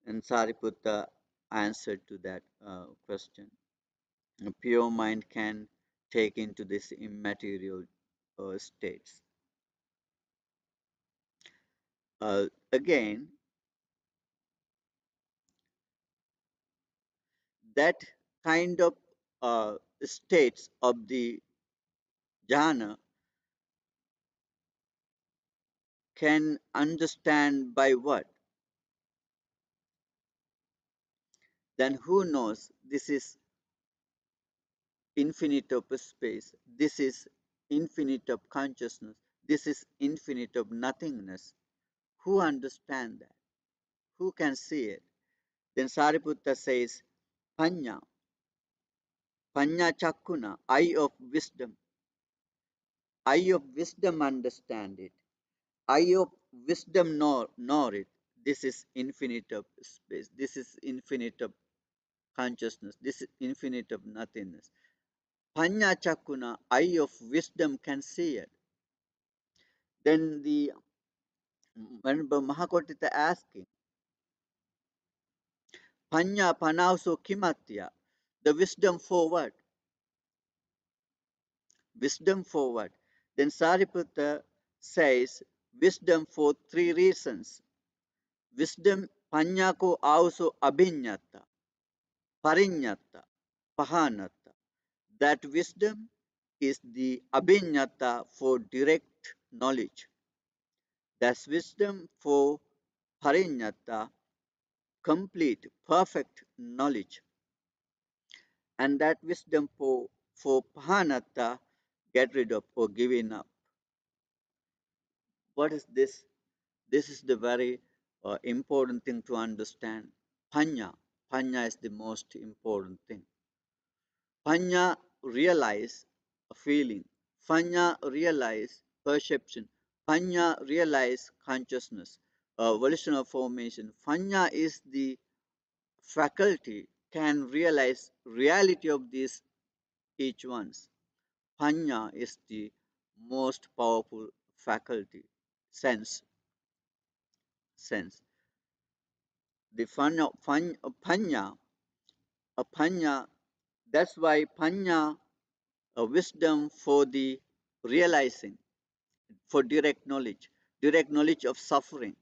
And Sariputta answered to that question. A pure mind can take into this immaterial states. Again, that kind of states of the jhana can understand by what? Then who knows? This is infinite of space. This is infinite of consciousness. This is infinite of nothingness. Who understand that? Who can see it? Then Sariputta says, Panya, Panya Chakuna, eye of wisdom. Eye of wisdom understand it. Eye of wisdom know it. This is infinite of space. This is infinite of consciousness. This is infinite of nothingness. Panya Chakuna, eye of wisdom can see it. Then the when Mahakotita asking, Panya Panauso Kimatya, the wisdom for what? Wisdom for what? Then Sariputta says, wisdom for three reasons. Wisdom Panyako also abhinyata, parinyata, pahanata. That wisdom is the abhinyata for direct knowledge. That's wisdom for parinyata, complete, perfect knowledge. And that wisdom for pahanata, get rid of or giving up. What is this? This is the very important thing to understand. Panya. Panya is the most important thing. Panya realize a feeling. Panya realize perception. Panya realize consciousness, volitional formation. Panya is the faculty can realize reality of these each ones. Panya is the most powerful faculty, sense, sense. The panya, a panya, that's why panya, a wisdom for the realizing, for direct knowledge of suffering,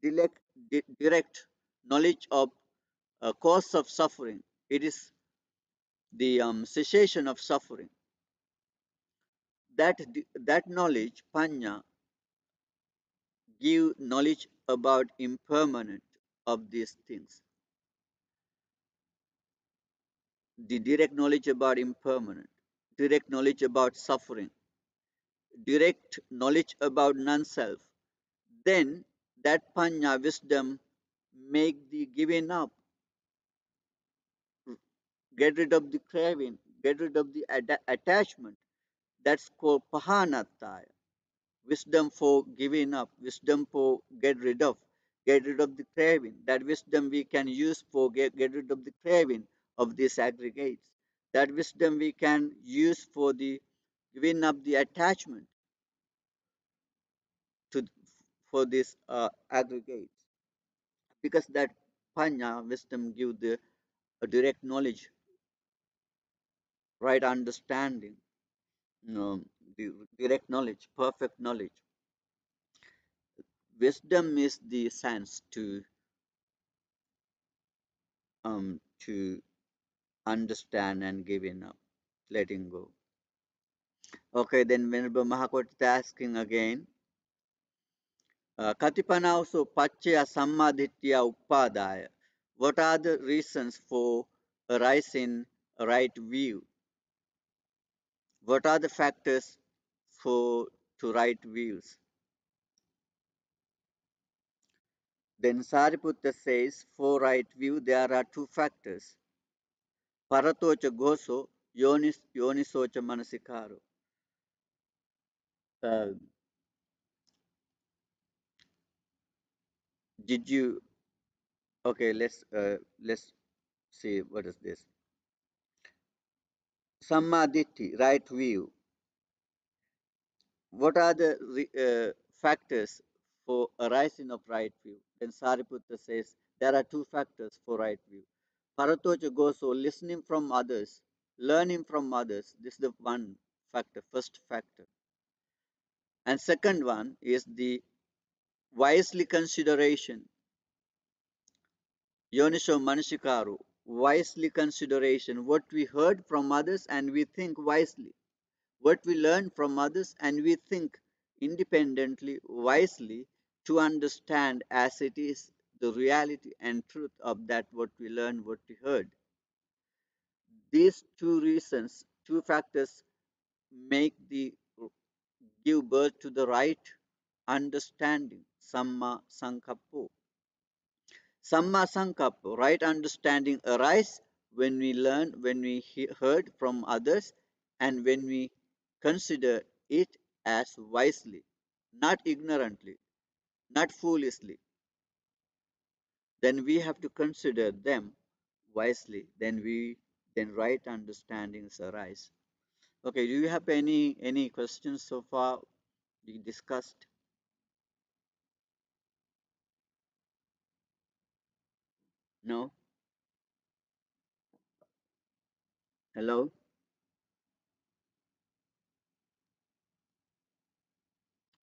direct, direct knowledge of cause of suffering. It is the cessation of suffering. That knowledge, panya, give knowledge about impermanent of these things. The direct knowledge about impermanent, direct knowledge about suffering, direct knowledge about non-self, then that panya wisdom make the giving up, get rid of the craving, get rid of the attachment. That's called pahanataya. Wisdom for giving up, wisdom for get rid of the craving. That wisdom we can use for get rid of the craving of these aggregates. That wisdom we can use for the giving up the attachment to for these aggregates. Because that panya wisdom give the direct knowledge, right understanding, the direct knowledge, perfect knowledge. Wisdom is the sense to understand and giving up, letting go. Okay, then Venerable Mahakot is asking again, Katipanauso Pachya Sammaditya Upadaya. What are the reasons for arising a right view? What are the factors for to right views? Then Sariputta says, for right view there are two factors. Paratocha goso, yonisocha manasikaro. Uh, did you okay, let's see what is this. Sammaditthi, right view. What are the factors for arising of right view? Then Sariputta says there are two factors for right view. Paratocha goso, listening from others, learning from others. This is the one factor, first factor. And second one is the wisely consideration, Yonisho Manashikaru, wisely consideration, what we heard from others and we think wisely, what we learn from others and we think independently, wisely, to understand as it is the reality and truth of that what we learned, what we heard. These two reasons, two factors make the give birth to the right understanding, Samma Sankappo. Samma Sankappa, right understanding arise when we learn, when we heard from others, and when we consider it as wisely, not ignorantly, not foolishly. Then we have to consider them wisely. Then right understandings arise. Okay, do you have any questions so far we discussed? No? Hello?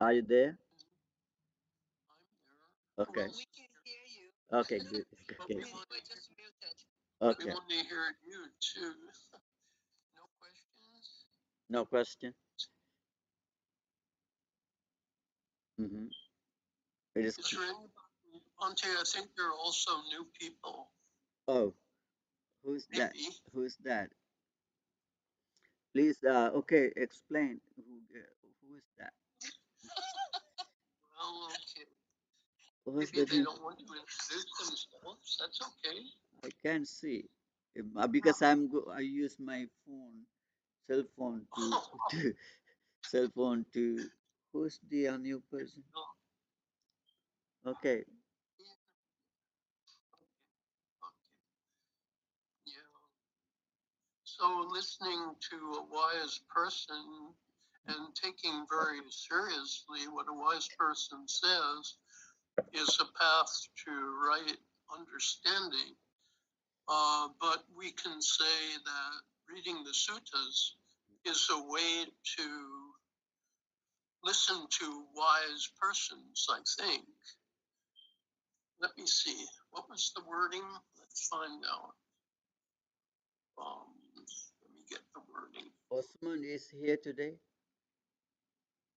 Are you there? Okay. Okay, good. Okay. Okay. No question. Mm-hmm. It is. Auntie, I think there are also new people. Oh, who's that? Who's that? Please, okay, explain. Who is that? Well, okay. Who's maybe the they new? Don't want to introduce themselves. That's okay. I can't see. Because I use my cell phone to cell phone to. Who's the new person? Okay. Yeah. So listening to a wise person and taking very seriously what a wise person says is a path to right understanding. But we can say that reading the suttas is a way to listen to wise persons, I think. Let me see. What was the wording? Let's find out. Let me get the wording. Osman is here today.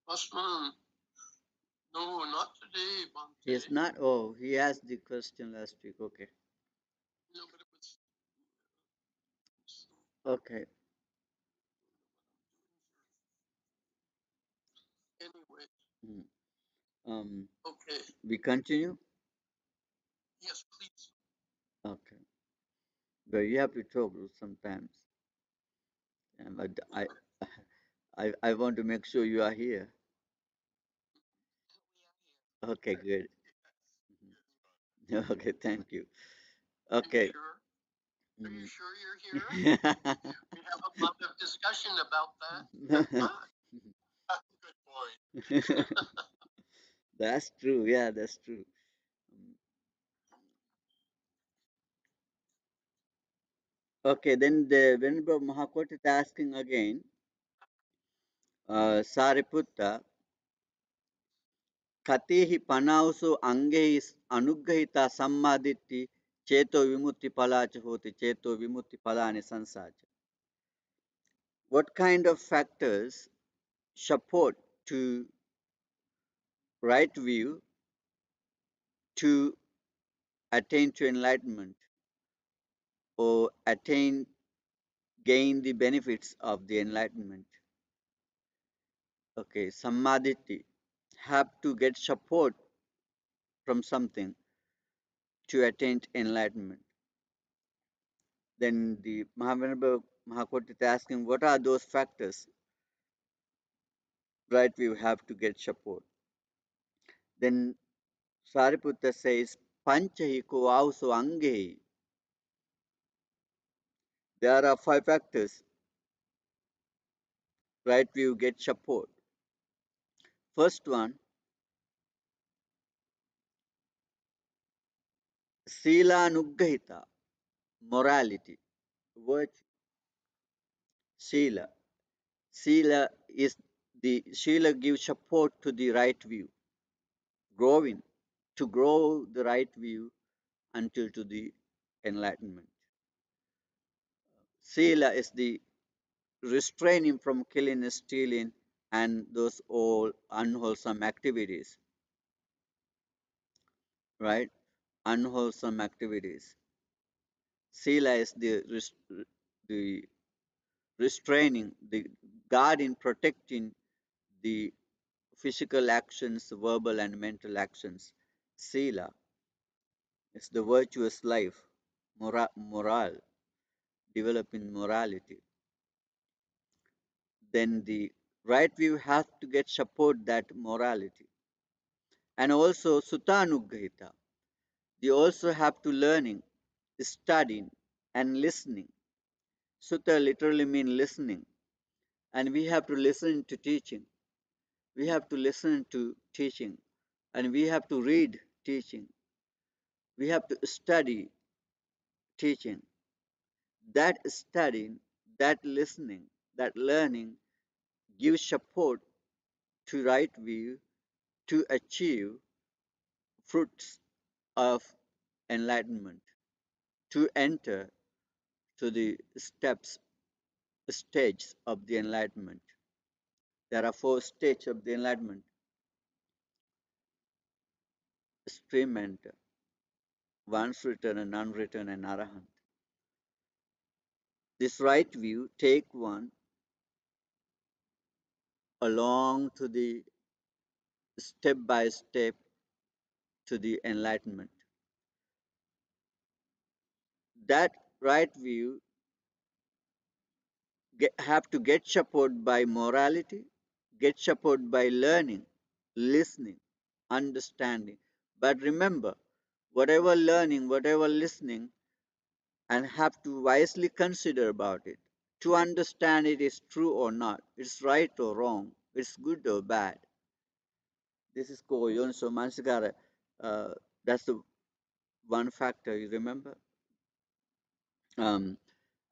Osman, no, not today, Bhante. He's not. Oh, he asked the question last week. Okay. No, but it was. Okay. Anyway. Okay. We continue. Yes, please. Okay. But you have to talk sometimes. But I want to make sure you are here. Okay, good. Okay, thank you. Okay. Are you sure you're here? We have a lot of discussion about that. Good point. That's true. Yeah, that's true. Okay, then the Venerable Mahakot is asking again, Sariputta, Katihi Panausu Angeis Anuggahita Sammaditi Cheto Vimutti Palacha Hoti Cheto Vimutti Palani Sansacha. What kind of factors support to right view to attain to enlightenment or gain the benefits of the enlightenment? Okay, Sammaditi have to get support from something to attain enlightenment. Then the Mahavenerable Mahakot is asking, what are those factors? Right, we have to get support. Then Sariputta says, Panchahiko also angehi. There are five factors. Right, we get support. First one, Sila Nuggahita, morality, virtue. Sila. Sila gives support to the right view. growing, to grow the right view until to the enlightenment. Sila is the restraining from killing and stealing and those all unwholesome activities, right? Unwholesome activities. Sila is the restraining, the guarding, protecting the physical actions, verbal and mental actions. Sila is the virtuous life, moral, developing morality. Then the right view has to get support that morality. And also Sutanugrahita. They also have to learning, studying, and listening. Sutta literally means listening. And we have to listen to teaching. We have to listen to teaching. And we have to read teaching. We have to study teaching. That studying, that listening, that learning gives support to right view to achieve fruits of enlightenment, to enter to the stages of the enlightenment. There are four stages of the enlightenment: stream, once written and unwritten, and arahant. This right view take one along to the step by step to the enlightenment. That right view have to get support by morality, get support by learning, listening, understanding. But remember, whatever learning, whatever listening, and have to wisely consider about it to understand it is true or not, it's right or wrong, it's good or bad. This is called Yonso Mansikara. That's the one factor you remember. Um,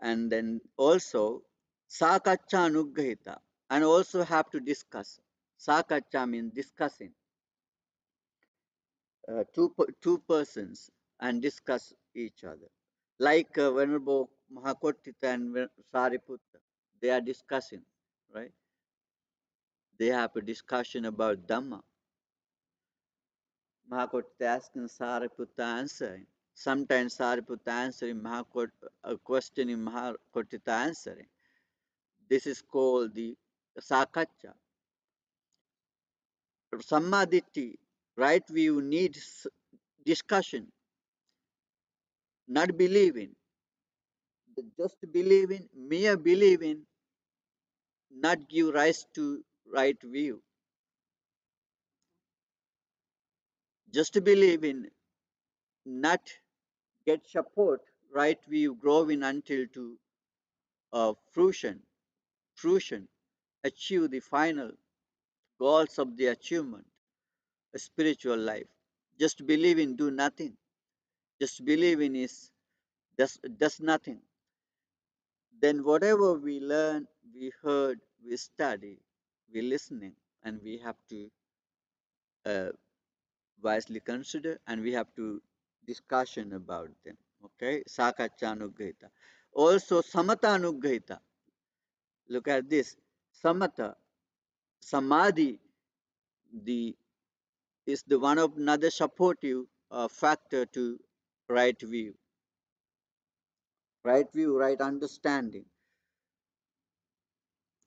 and then also Sakacha Anugrahita, and also have to discuss. Sakacha means discussing. Two persons and discuss each other. Like Venerable Mahakotita and Sariputta, they are discussing, right? They have a discussion about Dhamma. Mahakotita asking Sariputta answering. Sometimes Sariputta answering, questioning Mahakotita answering. This is called the Sakacha. Sammaditi, right view needs discussion, not believing. Just believing, mere believing, not give rise to right view. Just believing, not get support, right view growing until to fruition, fruition, achieve the final goals of the achievement, a spiritual life. Just believing, do nothing. Just believing is does nothing. Then whatever we learn, we heard, we study, we listening, and we have to uh, wisely consider, and we have to discussion about them. Okay, Sakachanugrahita. Also, Samatanugrahita. Look at this. Samata, Samadhi, the is the one of another supportive factor to right view. Right view, right understanding.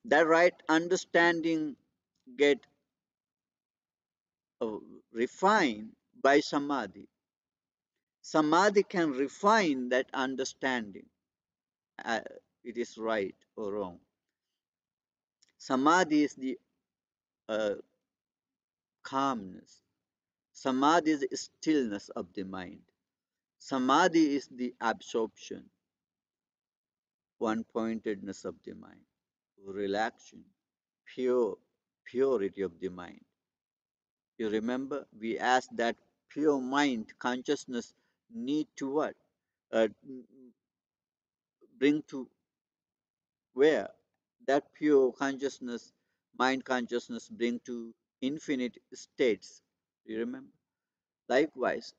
That right understanding get uh, refined by samadhi. Samadhi can refine that understanding. Uh, it is right or wrong. Samadhi is the uh, calmness. Samadhi is the stillness of the mind. Samadhi is the absorption, one pointedness of the mind, relaxation, pure purity of the mind. You remember we asked that pure mind consciousness need to what? Uh, bring to where? That pure consciousness, mind consciousness bring to infinite states. Do you remember? Likewise,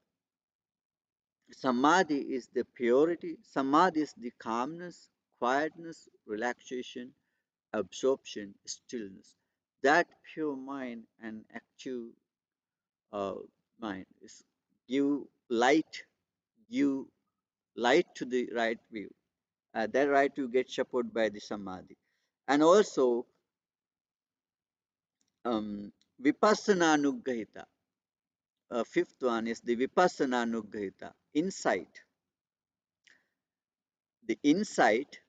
samadhi is the purity, samadhi is the calmness, quietness, relaxation, absorption, stillness. That pure mind and active uh, mind is give light, give light to the right view. That right view gets supported by the samadhi. And also, vipassana anuggahita. Fifth one is the vipassana anuggahita, insight. The insight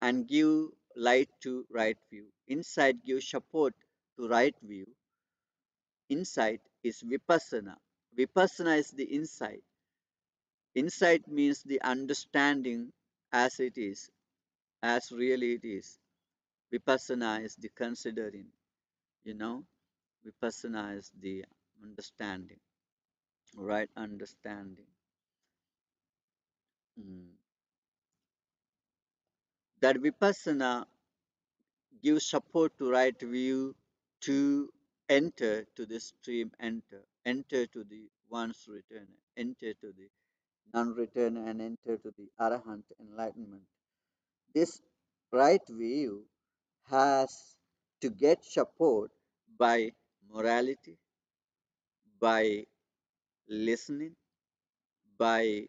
and give light to right view. Insight gives support to right view. Insight is vipassana. Vipassana is the insight. Insight means the understanding as it is, as really it is. Vipassana is the considering, you know. Vipassana is the understanding, right understanding. Mm. That vipassana gives support to right view to enter to the stream, enter to the one's return, enter to the non-return, and enter to the arahant enlightenment. This right view has to get support by morality, by listening, by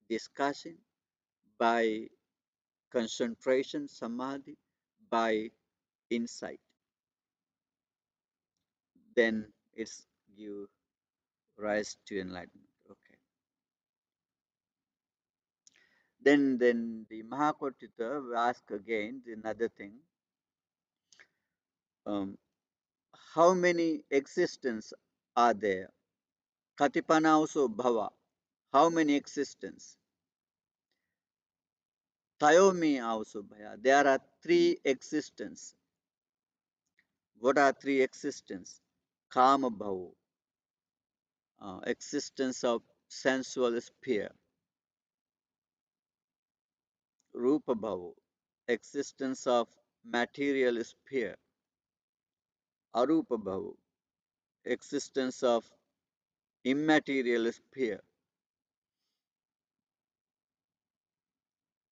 discussion, by concentration, samadhi, by insight. Then it's give rise to enlightenment. Okay. Then the Mahakotita ask again another thing. Um, how many existence are there? Katipana also bhava. How many existence? Tayomi also bhaya. There are three existence. What are three existence? Kama bhava, existence of sensual sphere. Rupa bhava, existence of material sphere. Arupa bhava, existence of immaterial sphere.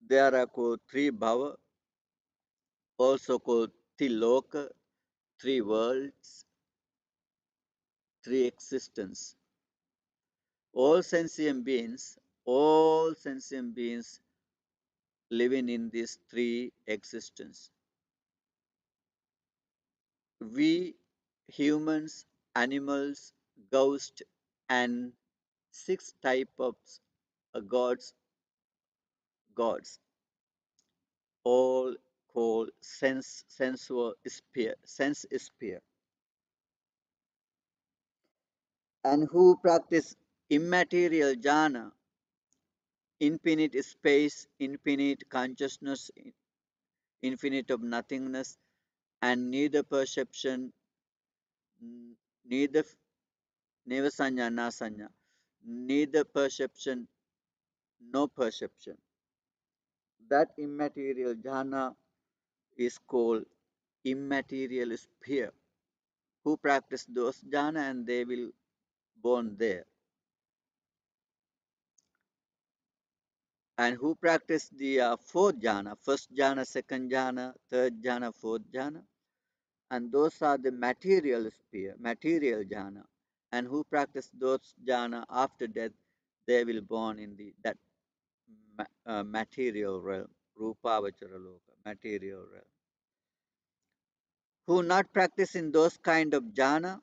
There are called three bhava, also called tiloka, three worlds, three existence. All sentient beings living in these three existence. We humans, animals, ghosts, and six type of gods, all called sense sphere, and who practice immaterial jhana, infinite space, infinite consciousness, infinite of nothingness, and neither perception, neither never sanya, na sanya, neither perception, no perception. That immaterial jhana is called immaterial sphere. Who practice those jhana and they will born there. And who practice the fourth jhana, first jhana, second jhana, third jhana, fourth jhana, and those are the material sphere, material jhana. And who practice those jhana after death, they will born in the that material realm, rupavachara loka, material realm. Who not practicing those kind of jhana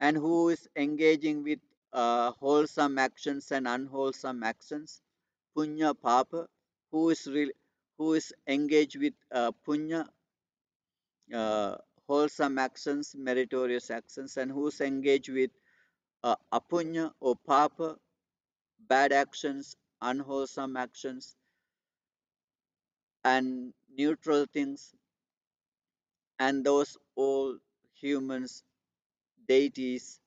and who is engaging with wholesome actions and unwholesome actions, punya papa, who is who is engaged with punya, uh, wholesome actions, meritorious actions, and who's engaged with apunya or papa, bad actions, unwholesome actions, and neutral things, and those all humans, deities,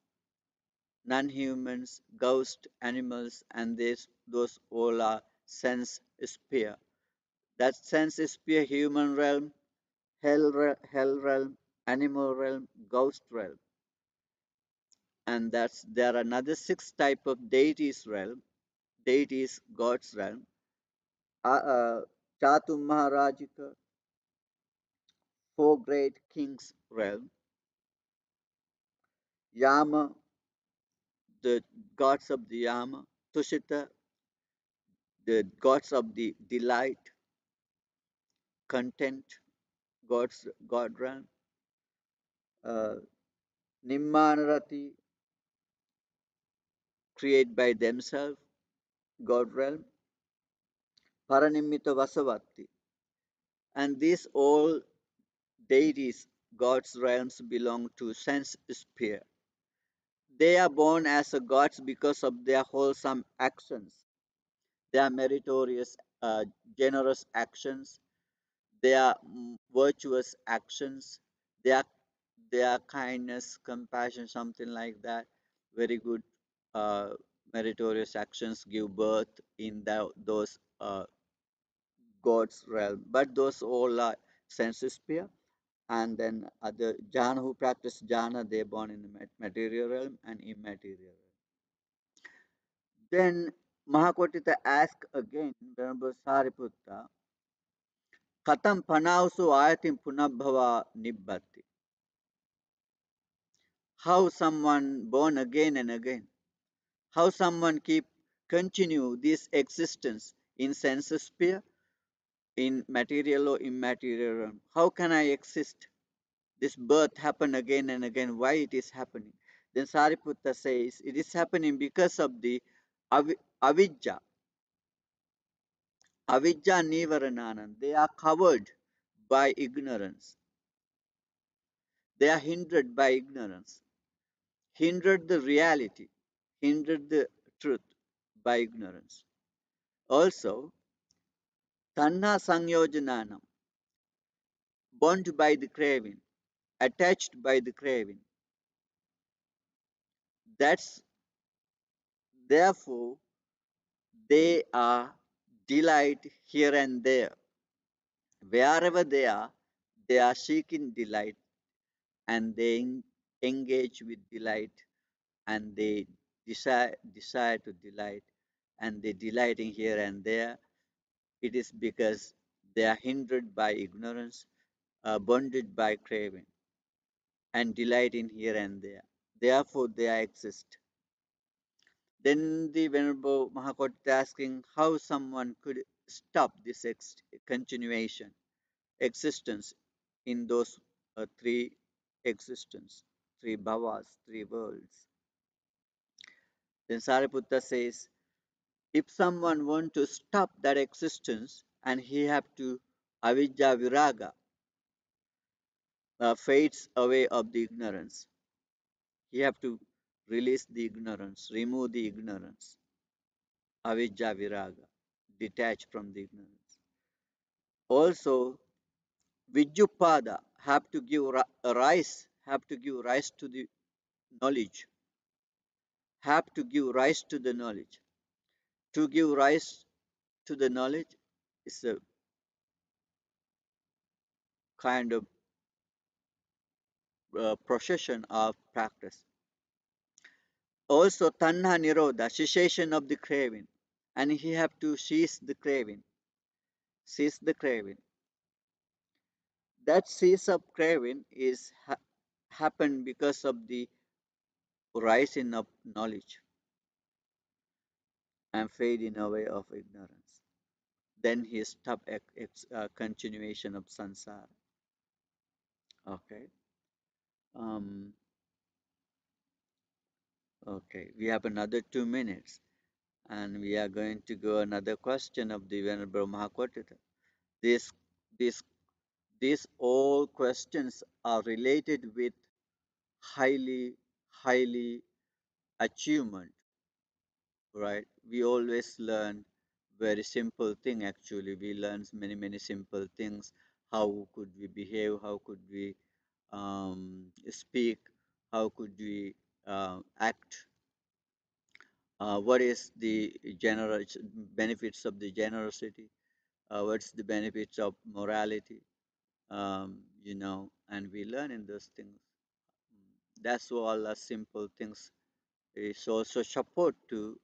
non-humans, ghosts, animals, and those all are sense sphere. That sense sphere, human realm, hell realm, animal realm, ghost realm. and that's there are another six type of deities, God's realm. Chatu Maharajika, four great kings realm. Yama, the gods of the Yama. Tushita, the gods of the delight, content, God realm. Uh, Nimmanarati, create by themselves, God realm. Paranimita Vasavatti. And these all deities, God's realms belong to sense sphere. They are born as gods because of their wholesome actions, their meritorious, generous actions, their virtuous actions, their their kindness, compassion, something like that. Very good, uh, meritorious actions give birth in those God's realm. But those all are sense sphere. And then other jhana who practice jhana, they born in the material realm and immaterial realm. Then Mahakotita asked again, Venerable Sariputta, Katam panausu ayatim punabhava nibbati. How someone born again and again, how someone keep continue this existence in sense sphere, in material or immaterial realm. How can I exist? This birth happen again and again. Why it is happening? Then Sariputta says it is happening because of the avidya, avidya nivarananam. They are covered by ignorance. They are hindered by ignorance. Hindered the reality, hindered the truth by ignorance. Also, tanha sanyojananam, bound by the craving, attached by the craving. That's therefore they are delight here and there. Wherever they are seeking delight and they engage with delight and they desire to delight and they delighting here and there. It is because they are hindered by ignorance, bonded by craving, and delighting here and there. Therefore, they exist. Then the Venerable Mahakot is asking how someone could stop this continuation, existence in those three existence, three bhavas, three worlds. Then Sariputta says, if someone want to stop that existence and he have to avidya viraga, fades away of the ignorance. He have to release the ignorance, remove the ignorance, avidya viraga, detach from the ignorance. Also, Vidyupada have to give rise to the knowledge, have to give rise to the knowledge. To give rise to the knowledge is a kind of procession of practice. Also, tanha nirodha, cessation of the craving, and he have to cease the craving. That cease of craving is happened because of the rising of knowledge and fading away of ignorance. Then he stop continuation of samsara. Okay. Um, okay. We have another 2 minutes, and we are going to go another question of the Venerable Mahakotita. This, this, these all questions are related with highly achievement, right? We always learn very simple thing actually. We learn many simple things. How could we behave? How could we speak? How could we act? What is the generous benefits of the generosity? What's the benefits of morality? And we learn in those things. That's all the simple things. Is also support to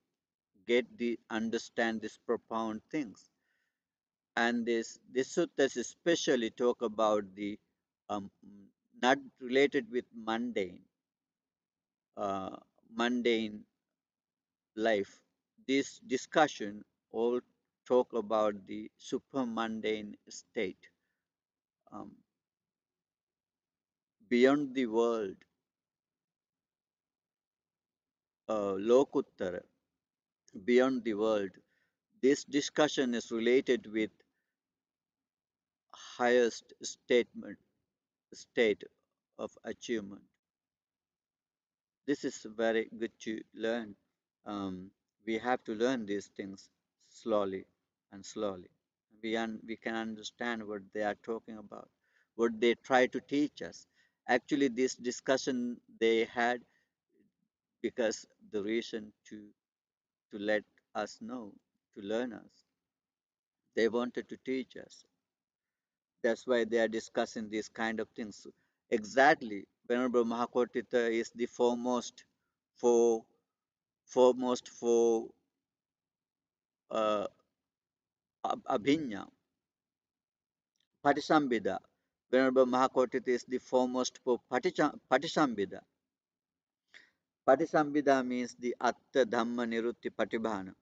get the understand these profound things. And this suttas especially talk about the um, not related with uh, mundane life. This discussion all talk about the super mundane state, um, beyond the world, lokuttara, beyond the world. This discussion is related with highest state of achievement. This is very good to learn. We have to learn these things slowly and slowly. We can understand what they are talking about, what they try to teach us. Actually, this discussion they had because the reason to let us know, to learn us. They wanted to teach us. That's why they are discussing these kind of things. Exactly, Venerable Mahakotita is the foremost for uh, Abhinya, Patisambhida. Venerable Mahakotita is the foremost for Patisambhida. Patisambhida means the Atta Dhamma Nirutti Patibhana.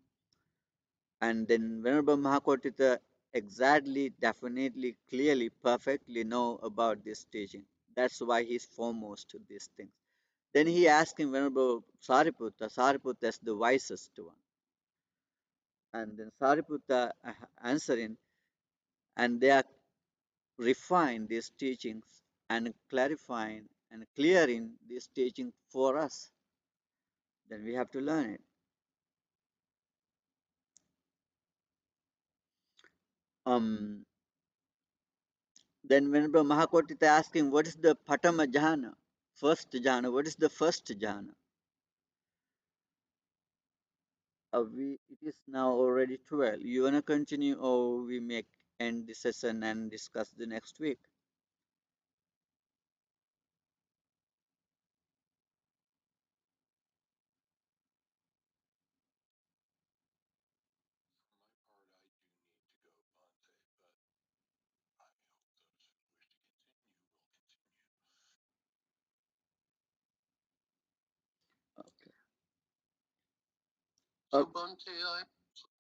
And then Venerable Mahakotita exactly, definitely, clearly, perfectly know about this teaching. That's why he's foremost to these things. Then he asked him, Venerable Sariputta, Sariputta is the wisest one. And then Sariputta answering, and they are refine these teachings and clarifying and clearing this teaching for us. Then we have to learn it. Um, then when Mahakotita asking, what is the Patama Jhana? First jhana. What is the first jhana? It is now already 12. You wanna continue or we make end the session and discuss the next week? Okay. So Bhante,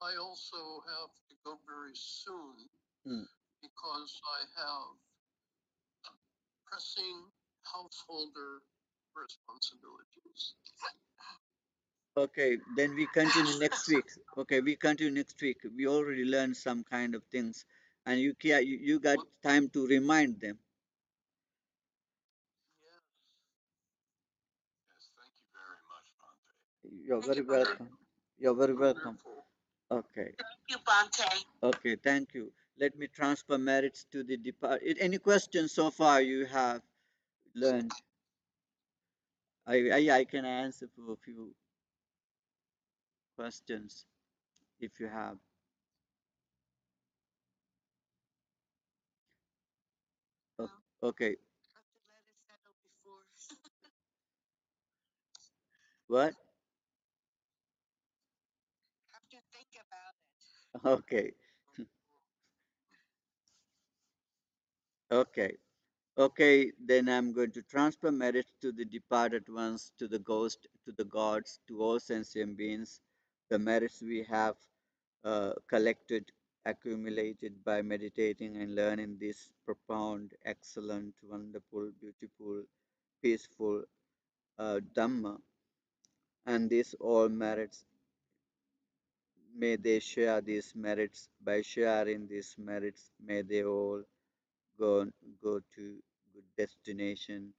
I also have to go very soon because I have pressing householder responsibilities. Okay, then we continue next week. Okay, we continue next week. We already learned some kind of things, and you got time to remind them. You're very welcome. You're very welcome. Okay. Thank you, Bante. Okay, thank you. Let me transfer merits to the department. Any questions so far you have learned? I can answer for a few questions if you have. Okay. What? Okay. Okay. Okay, then I'm going to transfer merits to the departed ones, to the ghost, to the gods, to all sentient beings. The merits we have collected, accumulated by meditating and learning this profound, excellent, wonderful, beautiful, peaceful Dhamma. And these all merits, may they share these merits. By sharing these merits, may they all go, go to good destination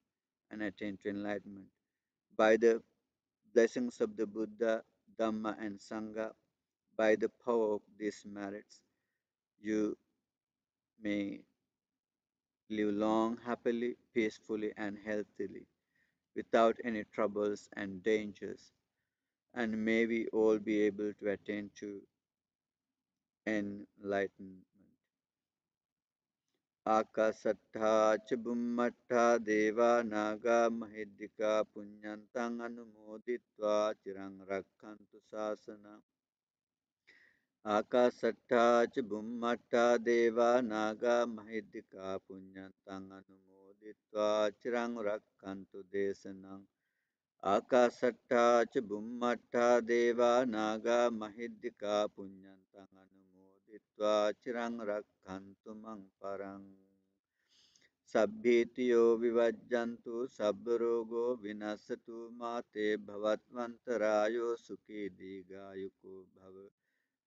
and attain to enlightenment. By the blessings of the Buddha, Dhamma, and Sangha, by the power of these merits, you may live long, happily, peacefully, and healthily, without any troubles and dangers, and may we all be able to attain to enlightenment. Akasattha ca Bhummattha Deva Naga Mahidika Punyantang Anumoditva Chirang Rakkantu Sasana Akasattha ca Bhummattha Deva Naga Mahidika Punyantang Anumoditva Chirang Rakkantu Desanang Akasattha ca Bhummattha Deva Naga Mahidika Punyantang Anumoditva Chirang Rakkantu Mang Parang Sabbhitiyo vivajjantu sabbarogo vinasatu mate bhavatmantarayo sukhi digayuko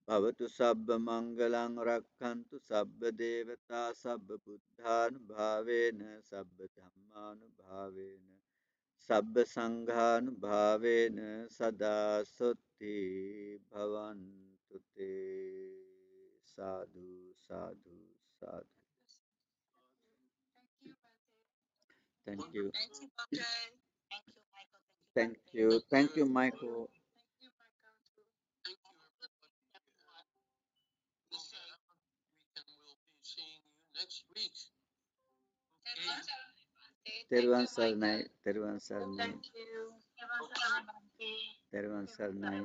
bhavatu sabba mangalang rakkantu sabba devata sabba buddhanubhavena sabba dhammanubhavena sabba sanghanubhavena sada sutti bhavantu te sadhu sadhu sadhu. Thank you. Thank you. Thank you, Michael. Tervan Sarnai. Tervan Sarnai. Tervan Sarnai.